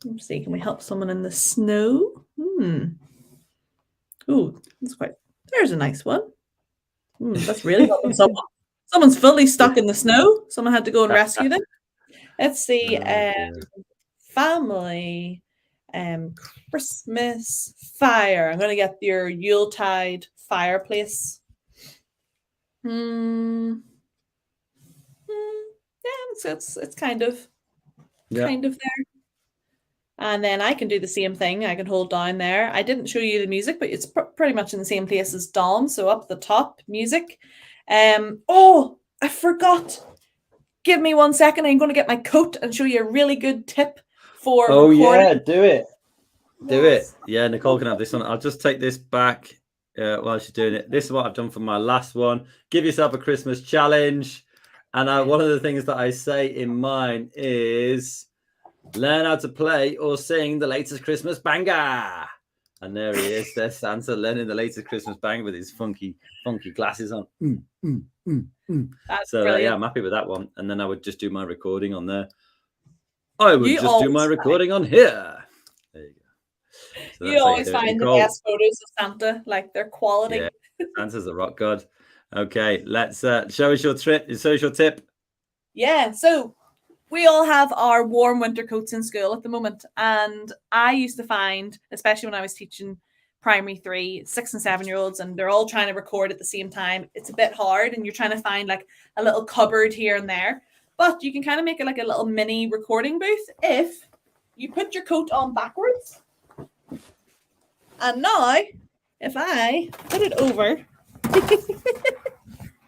Let's see, can we help someone in the snow? Ooh, there's a nice one. That's really helping someone. Someone's fully stuck in the snow. Someone had to go and rescue them. Let's see. Family, Christmas, fire. I'm going to get your Yuletide fireplace. Yeah, it's kind of there. And then I can do the same thing. I can hold down there. I didn't show you the music, but it's pretty much in the same place as Dom. So up the top, music. Oh, I forgot. Give me 1 second. I'm going to get my coat and show you a really good tip for recording. Yeah, do it. Do it. Yeah, Nicole can have this one. I'll just take this back while she's doing it. This is what I've done for my last one. Give yourself a Christmas challenge. And one of the things that I say in mine is learn how to play or sing the latest Christmas banger. And there he is. There's Santa learning the latest Christmas banger with his funky glasses on. So yeah, I'm happy with that one. And then I would just do my recording on there. I would just do my recording on here. There you go. So you always find the best photos of Santa, like their quality. Yeah, Santa's a rock god. Okay, let's show us your tip. Yeah, so we all have our warm winter coats in school at the moment. And I used to find, especially when I was teaching primary 3, 6 and 7-year-olds, and they're all trying to record at the same time, it's a bit hard and you're trying to find like a little cupboard here and there. But you can kind of make it like a little mini recording booth if you put your coat on backwards. And now, if I put it over...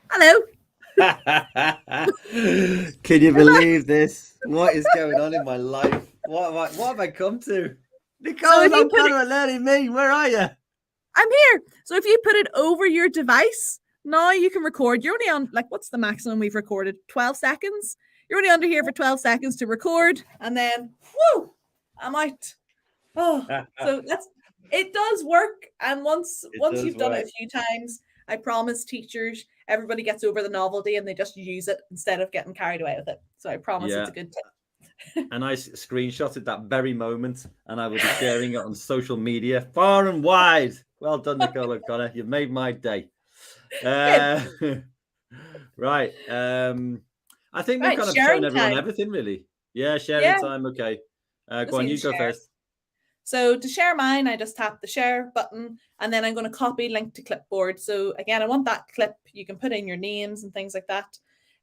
Hello. Can you believe this? What is going on in my life? What have I come to? Nicole, I'm kind of letting me. Where are you? I'm here. So if you put it over your device, now you can record. You're only on, like, what's the maximum we've recorded? 12 seconds? You're only under here for 12 seconds to record. And then, whoo, I'm out. Oh, so it does work. And once you've done it a few times, I promise teachers, everybody gets over the novelty and they just use it instead of getting carried away with it. So I promise it's a good tip. And I screenshotted that very moment and I will be sharing it on social media far and wide. Well done, Nicole O'Connor. You've made my day. Right. I think we've kind of shown everyone everything, really. Yeah, sharing time. Okay. Go on, you go first. So to share mine, I just tap the share button and then I'm going to copy link to clipboard. So again, I want that clip. You can put in your names and things like that.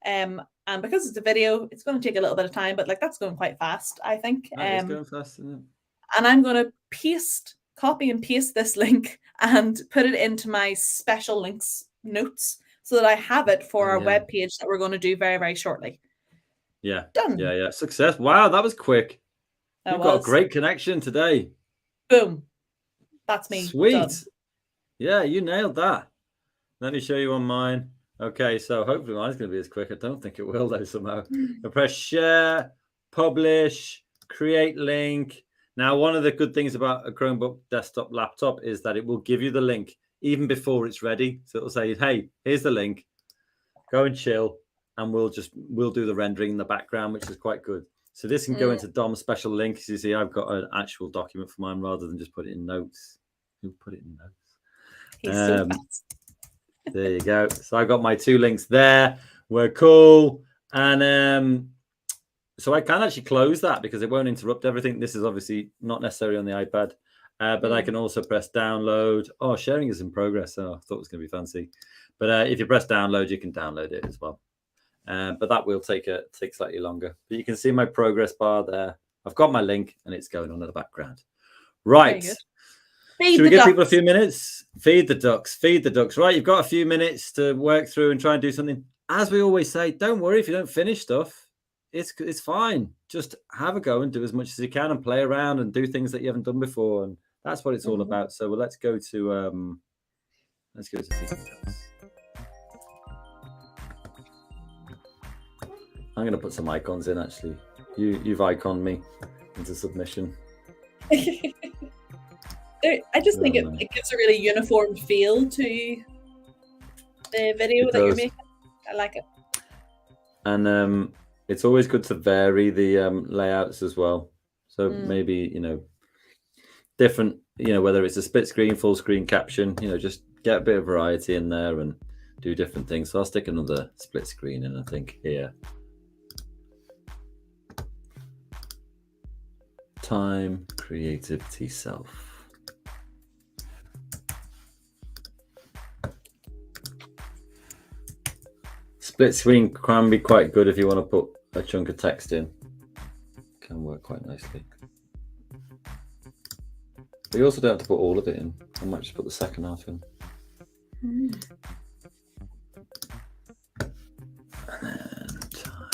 And because it's a video, it's going to take a little bit of time, but like that's going quite fast, I think. It's going fast, isn't it? And I'm going to copy and paste this link and put it into my special links notes so that I have it for our webpage that we're going to do very, very shortly. Yeah. Done. Yeah. Success. Wow, that was quick. You've got a great connection today. Boom. That's me. Sweet. Done. Yeah, you nailed that. Let me show you on mine. Okay, so hopefully mine's going to be as quick. I don't think it will, though, somehow. I press share, publish, create link. Now, one of the good things about a Chromebook desktop laptop is that it will give you the link even before it's ready. So it'll say, hey, here's the link. Go and chill. And we'll do the rendering in the background, which is quite good. So this can go into Dom's special link. As you see, I've got an actual document for mine rather than just put it in notes. Who put it in notes? He's so fast. There you go. So I've got my 2 links there. We're cool. And so I can actually close that because it won't interrupt everything. This is obviously not necessarily on the iPad, but I can also press download. Oh, sharing is in progress. Oh, I thought it was going to be fancy. But if you press download, you can download it as well. but that will take slightly longer. But you can see my progress bar there. I've got my link and it's going on in the background. Right. Should we give people a few minutes? Feed the ducks. Feed the ducks. Right. You've got a few minutes to work through and try and do something. As we always say, don't worry if you don't finish stuff. It's fine. Just have a go and do as much as you can and play around and do things that you haven't done before. And that's what it's all about. So let's go to feed the ducks. I'm going to put some icons in, actually. You've iconed me into submission. I just think it gives a really uniform feel to the video that you're making. I like it. And it's always good to vary the layouts as well. So maybe, different, whether it's a split screen, full screen caption, just get a bit of variety in there and do different things. So I'll stick another split screen in, I think, here. Time, creativity, self. Split screen can be quite good if you want to put a chunk of text in. Can work quite nicely. But you also don't have to put all of it in. I might just put the second half in. And then time.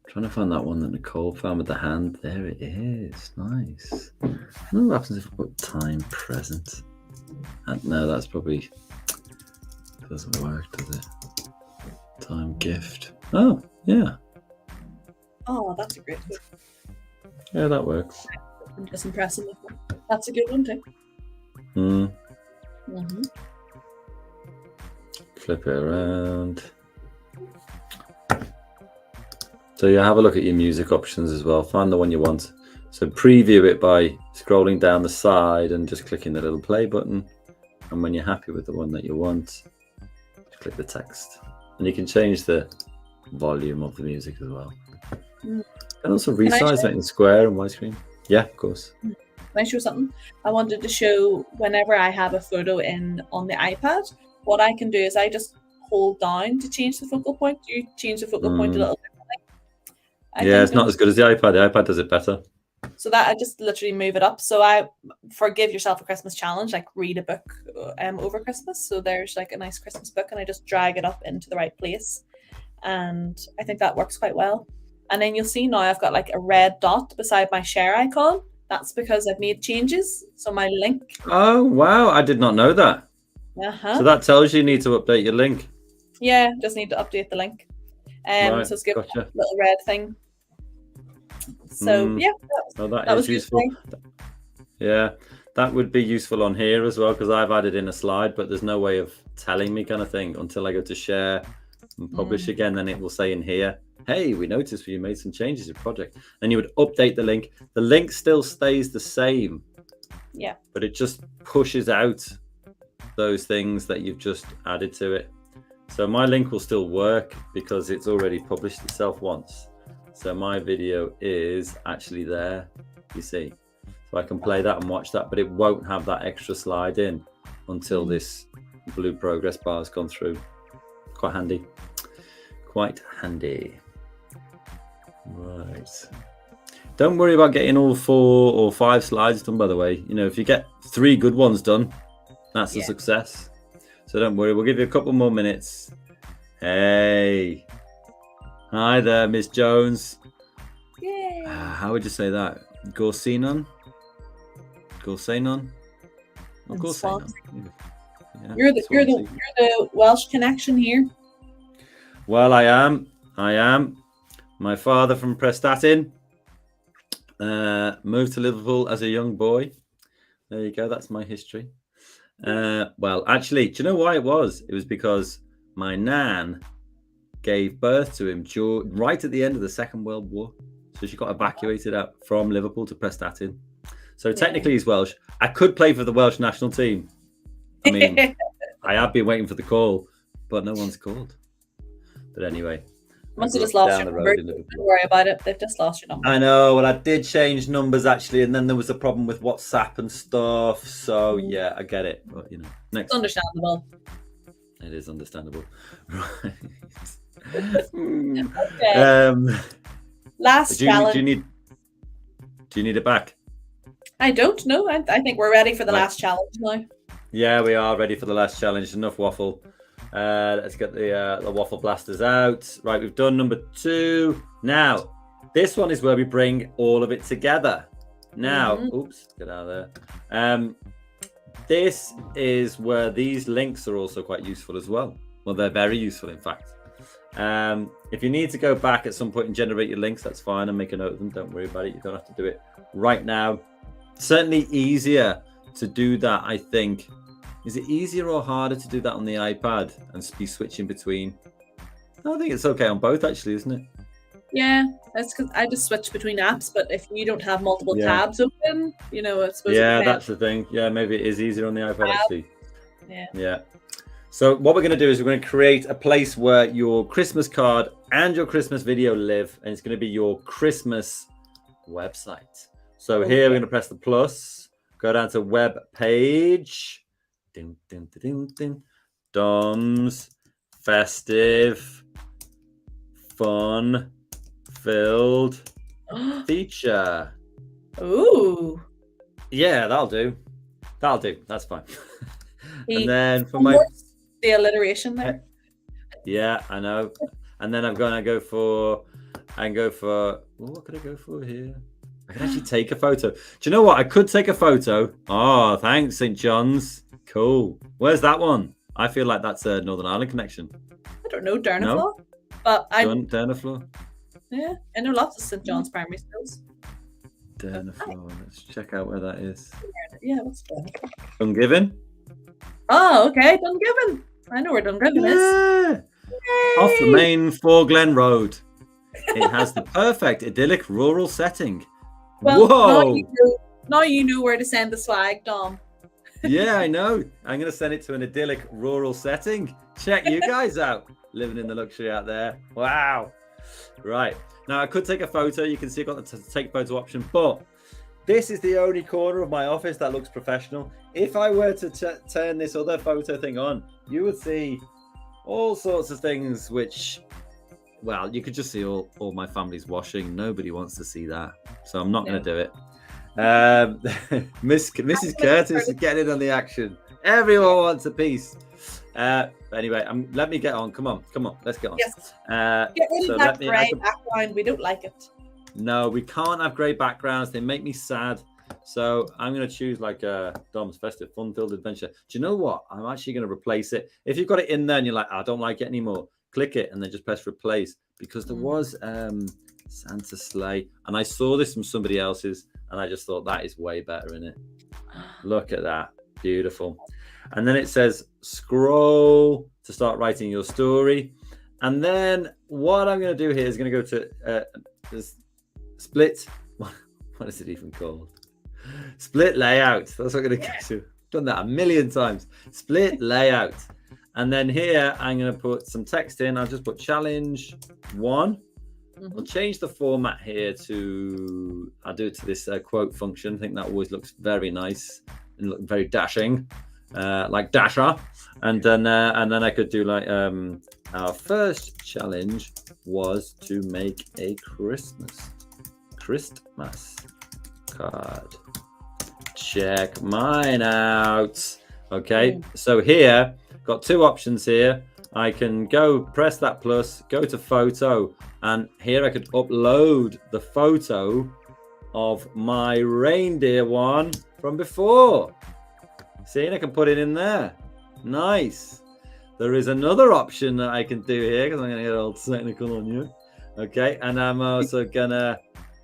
Trying to find that one that Nicole found with the hand. There it is. Nice. I wonder what happens if I put time present. No, that's probably doesn't work, does it? Time gift. Oh, yeah. Oh, that's a great one. Yeah, that works. I'm just impressing with that. That's a good one too. Flip it around. So you have a look at your music options as well. Find the one you want. So preview it by scrolling down the side and just clicking the little play button. And when you're happy with the one that you want, just click the text. And you can change the volume of the music as well. And also resize it in square and widescreen. Yeah, of course. Can I show something? I wanted to show whenever I have a photo on the iPad, what I can do is I just hold down to change the focal point. You change the focal point a little bit. Yeah, it's not as good as the iPad. The iPad does it better. So that I just literally move it up. So I forgive yourself a Christmas challenge, like read a book over Christmas. So there's like a nice Christmas book and I just drag it up into the right place. And I think that works quite well. And then you'll see now I've got like a red dot beside my share icon. That's because I've made changes. So my link. Oh, wow. I did not know that. So that tells you need to update your link. Yeah, just need to update the link. Right, so it's given a little red thing. So yeah, that is useful. Yeah, that would be useful on here as well because I've added in a slide, but there's no way of telling me kind of thing until I go to share and publish again. Then it will say in here, hey, we noticed you made some changes to your project. And you would update the link. The link still stays the same. Yeah. But it just pushes out those things that you've just added to it. So my link will still work because it's already published itself once. So my video is actually there, you see. So I can play that and watch that, but it won't have that extra slide in until this blue progress bar has gone through. Quite handy. Quite handy. Right. Don't worry about getting all 4 or 5 slides done, by the way. If you get 3 good ones done, that's a success. So don't worry, we'll give you a couple more minutes. Hey. Hi there, Miss Jones. Yay. How would you say that? Gorsinon? Gorsinon? Oh, Gorsinon. Yeah, you're the Welsh connection here. Well, I am. My father from Prestatyn moved to Liverpool as a young boy. There you go. That's my history. Well, actually, do you know why it was? It was because my nan gave birth to him right at the end of the Second World War. So she got evacuated out from Liverpool to Prestatyn. So technically he's Welsh. I could play for the Welsh national team. I mean, I have been waiting for the call, but no one's called. But anyway. Must have just lost your number. Don't worry about it. They've just lost your number. I know. Well, I did change numbers actually, and then there was a problem with WhatsApp and stuff. So yeah, I get it. But next. It's understandable. It is understandable. Okay. Last challenge. Do you need it back? I don't know. I think we're ready for the last challenge now. Yeah, we are ready for the last challenge. Enough waffle. Let's get the waffle blasters out. Right, we've done number 2. Now, this one is where we bring all of it together. Now, oops, get out of there. This is where these links are also quite useful as well. Well, they're very useful, in fact. If you need to go back at some point and generate your links, that's fine, and make a note of them. Don't worry about it. You don't have to do it right now. Certainly easier to do that, I think. Is it easier or harder to do that on the iPad and be switching between? I think it's okay on both, actually, isn't it? Yeah, that's because I just switch between apps. But if you don't have multiple tabs open, you know, I suppose. Yeah, that's the thing. Yeah, maybe it is easier on the iPad, actually. Yeah. So what we're going to do is we're going to create a place where your Christmas card and your Christmas video live, and it's going to be your Christmas website. So here we're going to press the plus, go down to web page. Ding, ding, ding, ding. Dom's festive, fun filled feature. Ooh. Yeah, that'll do. That's fine. And then for the alliteration there. Yeah, I know. And then I'm gonna go for. What could I go for here? I can actually take a photo. Do you know what? I could take a photo. Oh, thanks, St. John's. Cool. Where's that one? I feel like that's a Northern Ireland connection. I don't know, Durnafloor. But Durnafloor? Yeah, I know lots of St. John's primary schools. Durnafloor. Let's check out where that is. Yeah, what's Durnafloor? Dungiven? Oh, okay. Dungiven. I know where Dungiven is. Off the main Four Glen Road. It has the perfect idyllic rural setting. Well, whoa! Now you know where to send the swag, Dom. Yeah, I know. I'm going to send it to an idyllic rural setting. Check you guys out. Living in the luxury out there. Wow. Right. Now, I could take a photo. You can see I've got the take photo option, but this is the only corner of my office that looks professional. If I were to turn this other photo thing on, you would see all sorts of things which, well, you could just see all my family's washing. Nobody wants to see that. So I'm not going to do it. Mrs. Curtis is getting in on the action. Everyone wants a piece. Anyway, let me get on. Come on, let's get on. Yes. Get rid of that grey background. We don't like it. No, we can't have grey backgrounds. They make me sad. So I'm going to choose like Dom's festive, fun-filled adventure. Do you know what? I'm actually going to replace it. If you've got it in there and you're like, I don't like it anymore, click it and then just press replace, because there was Santa Sleigh, and I saw this from somebody else's, and I just thought that is way better in it. Look at that. Beautiful. And then it says scroll to start writing your story. And then what I'm going to do here is going to go to split. What is it even called? Split layout. That's what I'm going to go to. Done that a million times. Split layout. And then here I'm going to put some text in. I'll just put challenge 1. I'll change the format here to, I'll do it to this quote function. I think that always looks very nice and look very dashing, like Dasher. And then I could do like our first challenge was to make a Christmas card. Check mine out. Okay, so here got 2 options here. I can go press that plus, go to photo, and here I could upload the photo of my reindeer one from before. See, and I can put it in there. Nice. There is another option that I can do here, because I'm going to get all technical on you. Okay, and I'm also going to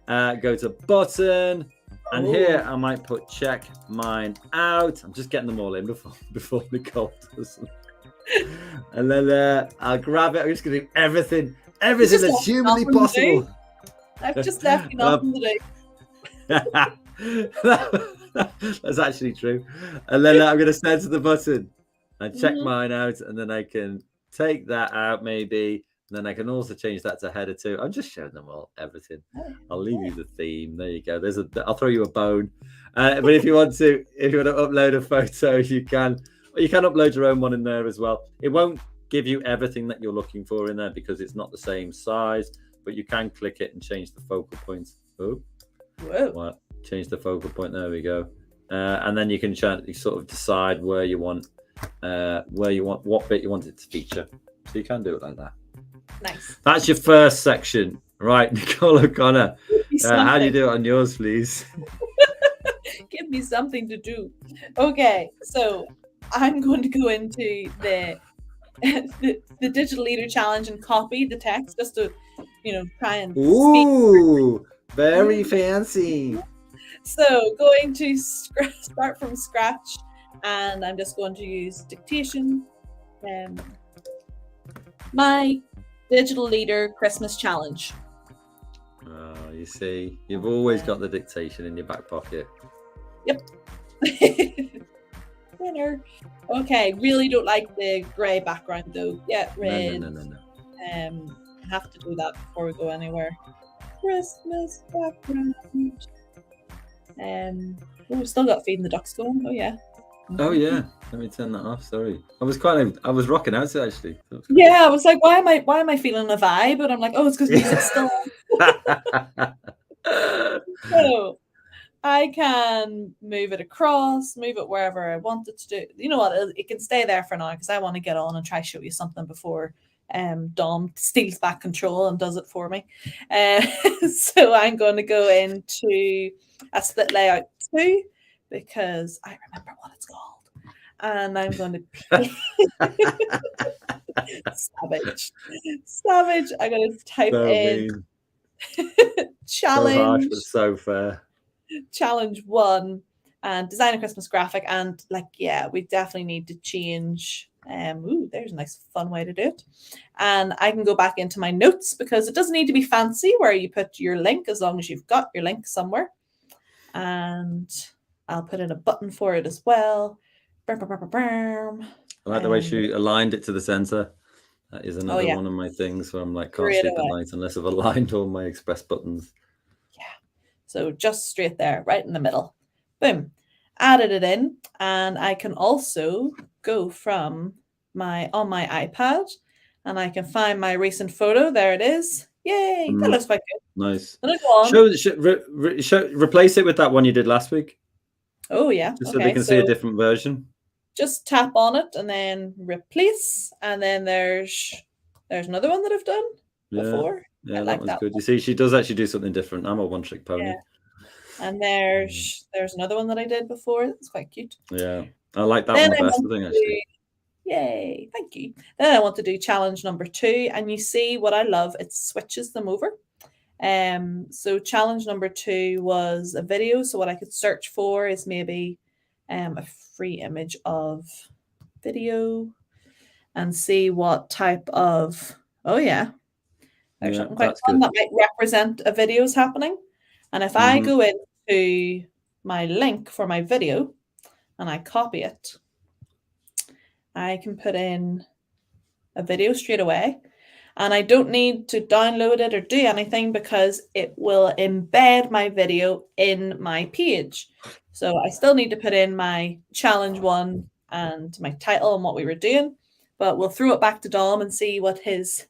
go to button, and here I might put check mine out. I'm just getting them all in before Nicole does. And then I'll grab it. I'm just going to do everything that's humanly possible. I've just left you nothing to do. That's actually true. And then I'm going to send to the button and check mine out, and then I can take that out maybe. And then I can also change that to header 2. I'm just showing them all everything. I'll leave you the theme. There you go. I'll throw you a bone. But if you want to upload a photo, you can. You can upload your own one in there as well. It won't give you everything that you're looking for in there because it's not the same size, but you can click it and change the focal points. Oh, whoa. Well, change the focal point. There we go. And then you can sort of decide where you want what bit you want it to feature. So you can do it like that. Nice. That's your first section. Right, Nicole O'Connor. How do you do it on yours, please? Give me something to do. Okay, so I'm going to go into the Digital Leader Challenge and copy the text just to, try and speak. Very fancy. So going to start from scratch, and I'm just going to use dictation. My Digital Leader Christmas Challenge. Oh, you see, you've always got the dictation in your back pocket. Yep. Winner. Okay, really don't like the grey background though. Yeah, red. No. I have to do that before we go anywhere. Christmas background. We've still got Feeding the Ducks going. Oh yeah. Oh yeah. Let me turn that off. Sorry. I was rocking out to it actually. Yeah, I was like, why am I feeling a vibe? But I'm like, oh, it's because music's still on. So I can move it across, move it wherever I want it to do. You know what? It can stay there for now because I want to get on and try to show you something before Dom steals back control and does it for me. So I'm going to go into a split layout 2 because I remember what it's called. And I'm going to savage. I'm going to type in challenge. So harsh, but so fair. Challenge 1 and design a Christmas graphic. And we definitely need to change. There's a nice fun way to do it. And I can go back into my notes because it doesn't need to be fancy where you put your link as long as you've got your link somewhere. And I'll put in a button for it as well. I like the way she aligned it to the center. That is another one of my things where I'm like, can't sleep at night unless I've aligned all my express buttons. Yeah. So just straight there, right in the middle. Boom. Added it in. And I can also go from on my iPad and I can find my recent photo. There it is. Yay. That looks quite good. Nice. Replace it with that one you did last week. Oh, yeah. Just so they can see a different version. Just tap on it and then replace. And then there's another one that I've done before. Yeah, that one's good. You see, she does actually do something different. I'm a one-trick pony. Yeah. And there's another one that I did before. It's quite cute. Yeah. I like that one the best, I think, actually. Yay, thank you. Then I want to do challenge number 2. And you see what I love, it switches them over. So challenge number 2 was a video. So what I could search for is maybe a free image of video and see what type of, there's something quite fun that might represent a video's happening. And if I go into my link for my video and I copy it, I can put in a video straight away. And I don't need to download it or do anything because it will embed my video in my page. So I still need to put in my challenge 1 and my title and what we were doing, but we'll throw it back to Dom and see what his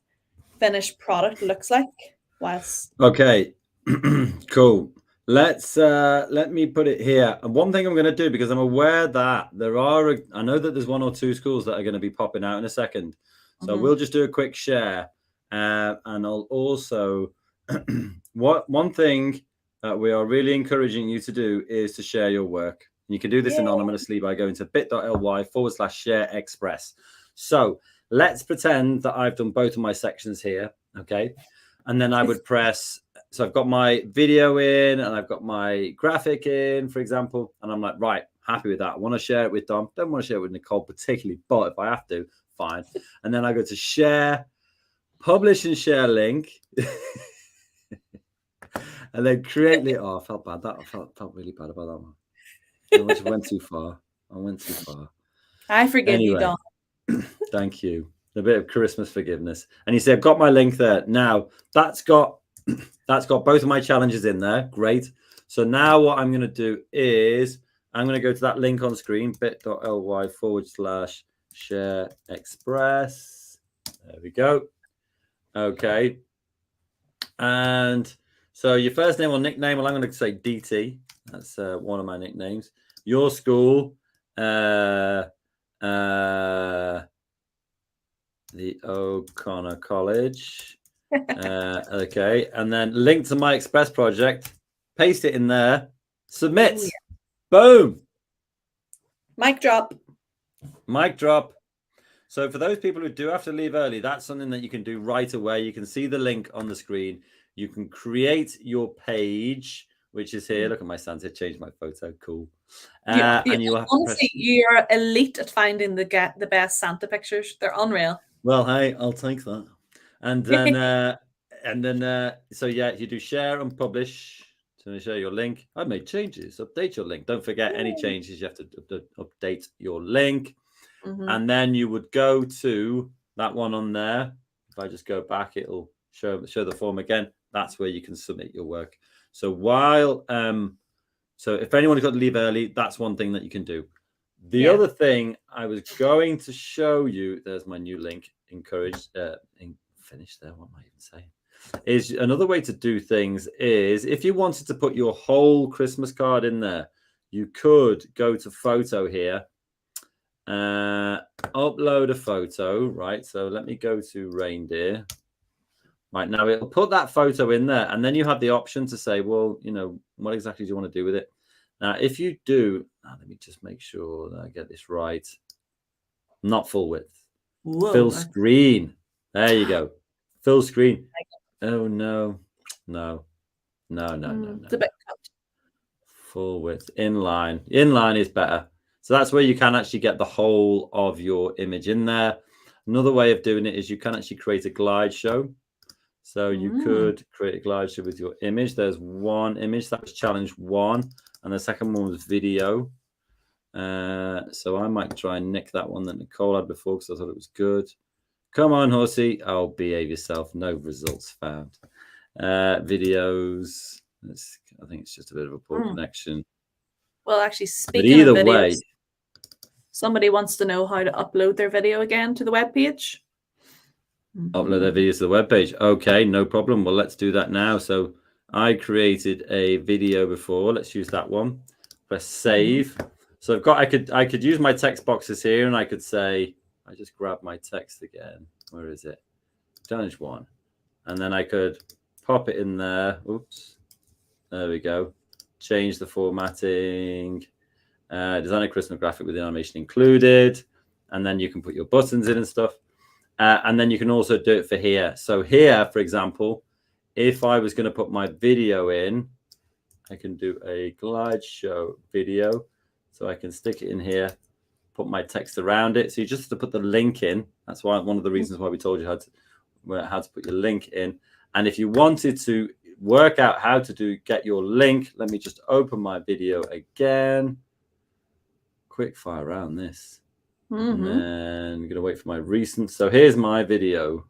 finished product looks like. Okay, cool. Let me put it here. And one thing I'm going to do, because I'm aware that I know that there's 1 or 2 schools that are going to be popping out in a second. So we'll just do a quick share. And I'll also, one thing that we are really encouraging you to do is to share your work. And you can do this anonymously by going to bit.ly/share express. So let's pretend that I've done both of my sections here. Okay. And then I would press, so I've got my video in and I've got my graphic in, for example. And I'm like, right, happy with that. I want to share it with Dom. Don't want to share it with Nicole particularly, but if I have to, fine. And then I go to share, publish and share link. And then create it. Oh, I felt bad. I felt really bad about that one. I went too far. I forgive you, Dom. Thank you. A bit of Christmas forgiveness. And you say, I've got my link there. Now that's got both of my challenges in there. Great. So now what I'm going to do is I'm going to go to that link on screen, bit.ly/share express. There we go. Okay. And so your first name or nickname, well, I'm going to say DT. That's one of my nicknames. Your school, the O'Connor College. Okay. And then link to my Express project, paste it in there, submit. Yeah. Boom. Mic drop. Mic drop. So for those people who do have to leave early, that's something that you can do right away. You can see the link on the screen. You can create your page, which is here. Look at my Santa, changed my photo. Cool. And you have honestly, you're elite at finding the best Santa pictures. They're unreal. Well, hey, I'll take that. And then so yeah, you do share and publish to share your link. I made changes. Update your link. Don't forget any changes. You have to update your link. And then you would go to that one on there. If I just go back, it'll show the form again. That's where you can submit your work. So so if anyone's got to leave early, that's one thing that you can do. The other thing I was going to show you, there's my new link, finish there, what am I even saying? Is another way to do things is if you wanted to put your whole Christmas card in there, you could go to photo here, upload a photo, right? So let me go to reindeer. Right, now it'll put that photo in there, and then you have the option to say, well, what exactly do you want to do with it? Now, if you do, let me just make sure that I get this right. Not full width. Whoa. Fill screen. There you go. Fill screen. Oh, no. It's a bit cut. Full width. Inline. Inline is better. So that's where you can actually get the whole of your image in there. Another way of doing it is you can actually create a glide show. So you could create a glide show with your image. There's one image. That was challenge 1. And the second one was video. So I might try and nick that one that Nicole had before because I thought it was good. Come on, horsey. Oh, behave yourself. No results found. Videos. I think it's just a bit of a poor connection. Well, actually, speaking of videos, somebody wants to know how to upload their video again to the webpage. Upload their videos to the webpage. Okay, no problem. Well, let's do that now. So I created a video before. Let's use that one. Press save. So I could use my text boxes here, and I could say, I just grab my text again. Where is it? Challenge 1. And then I could pop it in there. Oops. There we go. Change the formatting. Design a Christmas graphic with the animation included. And then you can put your buttons in and stuff. And then you can also do it for here. So here, for example, if I was going to put my video in, I can do a glide show video. So I can stick it in here, put my text around it. So you just have to put the link in. That's why one of the reasons why we told you how to put your link in. And if you wanted to work out how to get your link, let me just open my video again. Quick fire around this. And then I'm going to wait for my recent. So here's my video.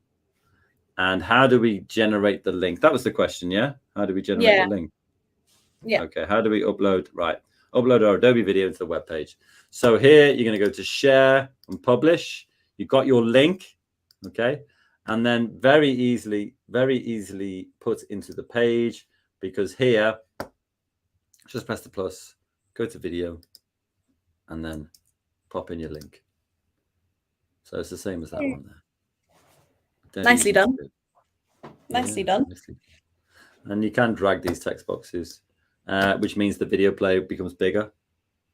And how do we generate the link? That was the question, yeah? How do we generate the link? Yeah. Okay, how do we upload? Right. Upload our Adobe video into the web page. So here you're going to go to share and publish. You've got your link, okay? And then very easily put into the page, because here, just press the plus, go to video, and then pop in your link. So it's the same as that one there. Nicely done. Nicely done. And you can drag these text boxes, which means the video player becomes bigger.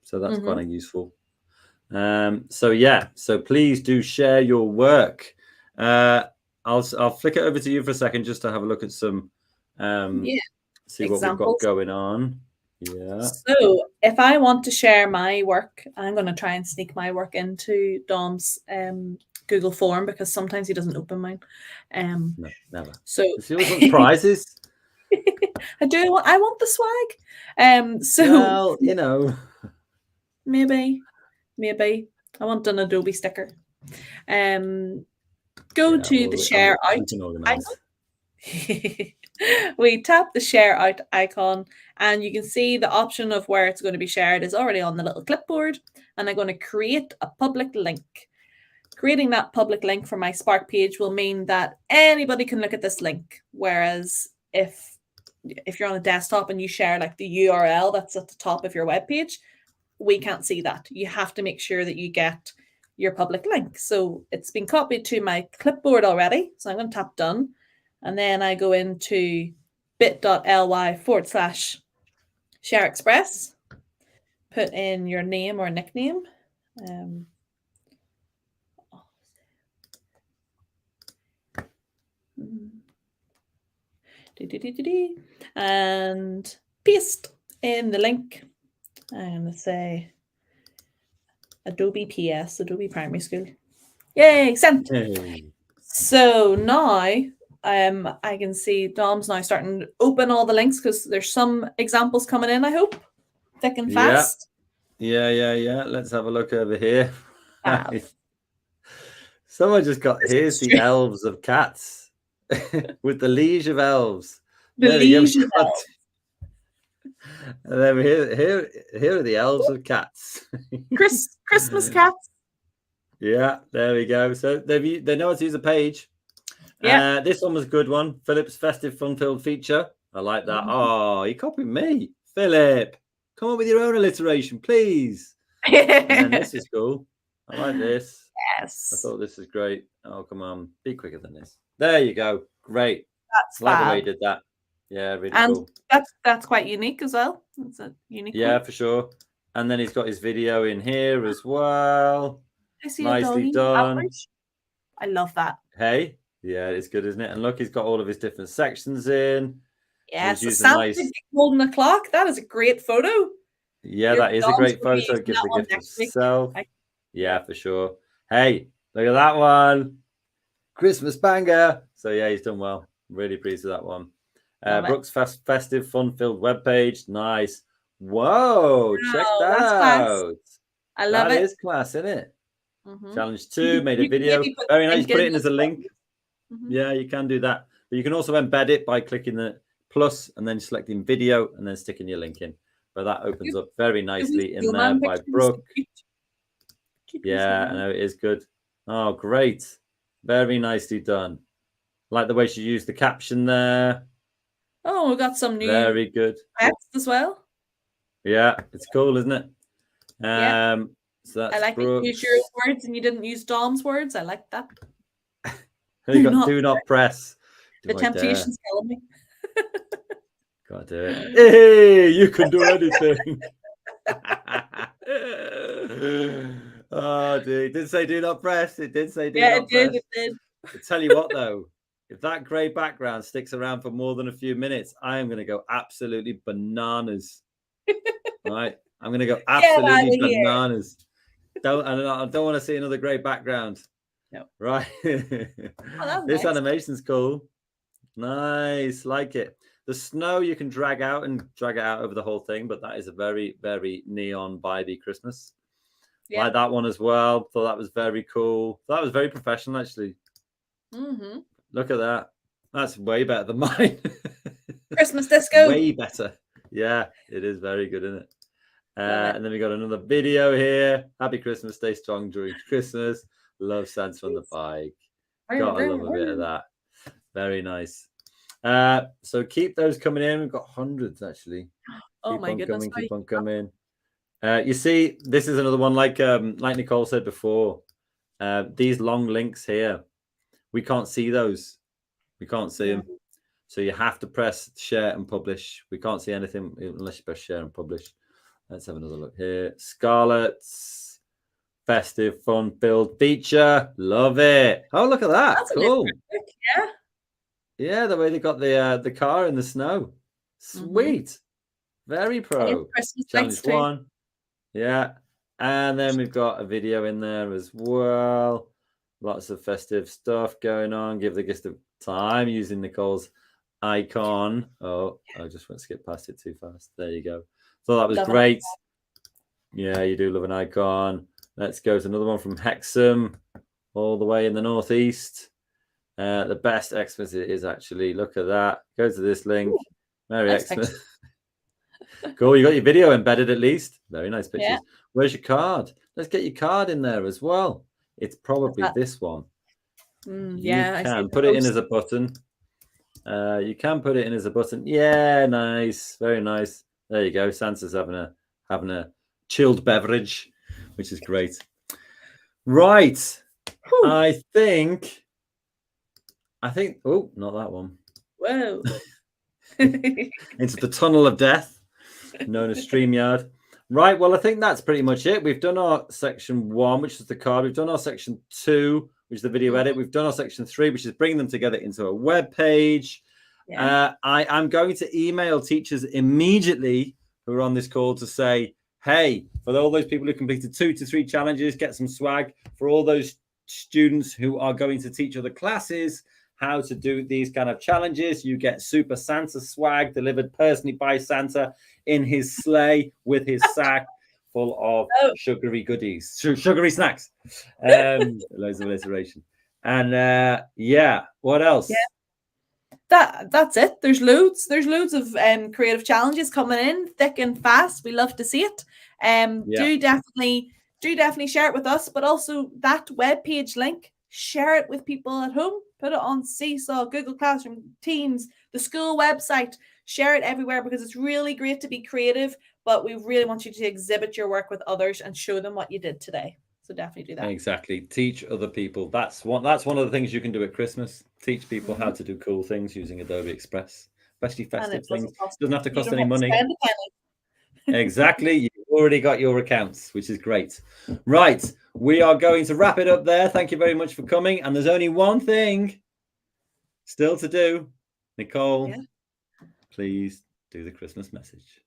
So that's quite useful. So yeah, so please do share your work. I'll flick it over to you for a second just to have a look at some see what we've got going on. Yeah. So if I want to share my work, I'm going to try and sneak my work into Dom's Google form, because sometimes he doesn't open mine. No, never. So he always wants prizes. I want the swag. So well, maybe I want an Adobe sticker. Go to the share out. we tap the share out icon, and you can see the option of where it's going to be shared is already on the little clipboard. And I'm going to create a public link. Creating that public link for my Spark page will mean that anybody can look at this link. Whereas if you're on a desktop and you share like the URL that's at the top of your web page, we can't see that. You have to make sure that you get your public link. So it's been copied to my clipboard already. So I'm going to tap done. And then I go into bit.ly/share express, put in your name or nickname. And paste in the link. I'm going to say Adobe PS, Adobe Primary School. Yay, sent. Hey. So now I can see Dom's now starting to open all the links because there's some examples coming in, I hope. Thick and fast. Yeah. Let's have a look over here. Someone just got, here's the elves of cats with the liege of elves. The liege of elves. And then here are the elves of cats. Christmas cats. Yeah, there we go. So they know how to use a page. Yeah. This one was a good one. Philip's festive fun-filled feature. I like that. Oh, he copied me. Philip, come up with your own alliteration, please. And this is cool. I like this. Yes. I thought this is great. Oh, come on. Be quicker than this. There you go. Great. That's I like the way he did that. Yeah, really cool. That's quite unique as well. It's a unique one. For sure. And then he's got his video in here as well. Nicely done. Average. I love that. Hey, yeah, it's good, isn't it? And look, he's got all of his different sections in. Yes, holding the clock. That is a great photo. Yeah, that is a great photo. Gives the gift of self. Yeah, for sure. Hey, look at that one. Christmas banger. So yeah, he's done well. Really pleased with that one. Brooks' festive, fun-filled webpage. Nice. Whoa, check that out. I love it. That is class, isn't it? Challenge 2, made a video. Very nice. Put it in as a link. Yeah, you can do that. But you can also embed it by clicking the plus and then selecting video and then sticking your link in. But that opens up very nicely in there by Brooke. Yeah, I know it is good. Oh, great. Very nicely done. Like the way she used the caption there. Oh, we got some new very good text as well. Yeah, it's cool, isn't it? So that's I like that you used your words and you didn't use Dom's words. I like that. You got do not press. The temptation's killing me. Gotta do it. Hey, you can do anything. Oh, dude. It did say do not press. It did say do not press. It did. I tell you what, though, if that grey background sticks around for more than a few minutes, I am going to go absolutely bananas. Right? I'm going to go absolutely bananas. I don't want to see another grey background. No. Right? This animation's cool. Nice. Like it. The snow you can drag out over the whole thing, but that is a very, very neon vibey Christmas. Yeah. Like that one as well. Thought that was very cool. That was very professional, actually. Look at that. That's way better than mine. Christmas disco. Way better. Yeah, it is very good, isn't it? And then we got another video here. Happy Christmas. Stay strong during Christmas. Love Santa on the bike. Gotta love a bit of that. Very nice. So keep those coming in. We've got hundreds, actually. Oh, my goodness. Keep on coming. You see, this is another one like Nicole said before. These long links here, we can't see those. We can't see them. So you have to press share and publish. We can't see anything unless you press share and publish. Let's have another look here. Scarlett's festive fun-filled feature. Love it. Oh, look at that. That's cool. Yeah. Yeah, the way they got the car in the snow. Sweet. Very pro. Challenge 1. Yeah. And then we've got a video in there as well. Lots of festive stuff going on. Give the gift of time using Nicole's icon. Oh, I just went skip past it too fast. There you go. Thought that was great. Yeah, you do love an icon. Let's go to another one from Hexham, all the way in the northeast. The best Xmas it is actually. Look at that. Go to this link. Ooh, Merry nice Xmas. Cool. You got your video embedded at least. Very nice pictures. Yeah. Where's your card? Let's get your card in there as well. It's probably this one. Yeah. You can put it in as a button. You can put it in as a button. Yeah, nice. Very nice. There you go. Santa's having a chilled beverage, which is great. Right. Whew. I think. Oh, not that one. Whoa. Into the tunnel of death, known as StreamYard. Right. Well, I think that's pretty much it. We've done our section 1, which is the card. We've done our section 2, which is the video edit. We've done our section 3, which is bringing them together into a web page. Yeah. I'm going to email teachers immediately who are on this call to say, hey, for all those people who completed 2 to 3 challenges, get some swag. For all those students who are going to teach other classes how to do these kind of challenges, you get Super Santa swag delivered personally by Santa in his sleigh with his sack full of sugary goodies, sugary snacks. Loads of alliteration. And yeah, what else? Yeah. That's it. There's loads of creative challenges coming in thick and fast. We love to see it. Do definitely share it with us, but also that webpage link, share it with people at home, put it on Seesaw, Google Classroom, Teams, the school website, share it everywhere, because it's really great to be creative, but we really want you to exhibit your work with others and show them what you did today. So definitely do that. Exactly. Teach other people. That's one of the things you can do at Christmas. Teach people how to do cool things using Adobe Express, especially festive things. It doesn't have to cost any money. Exactly. You've already got your accounts, which is great. Right. We are going to wrap it up there. Thank you very much for coming. And there's only one thing still to do. Nicole, please do the Christmas message.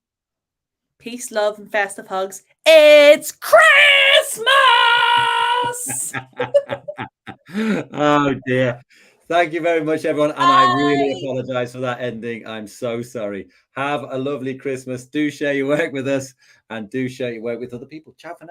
Peace, love, and festive hugs. It's Christmas! Oh, dear. Thank you very much, everyone. And I really apologize for that ending. I'm so sorry. Have a lovely Christmas. Do share your work with us and do share your work with other people. Ciao for now.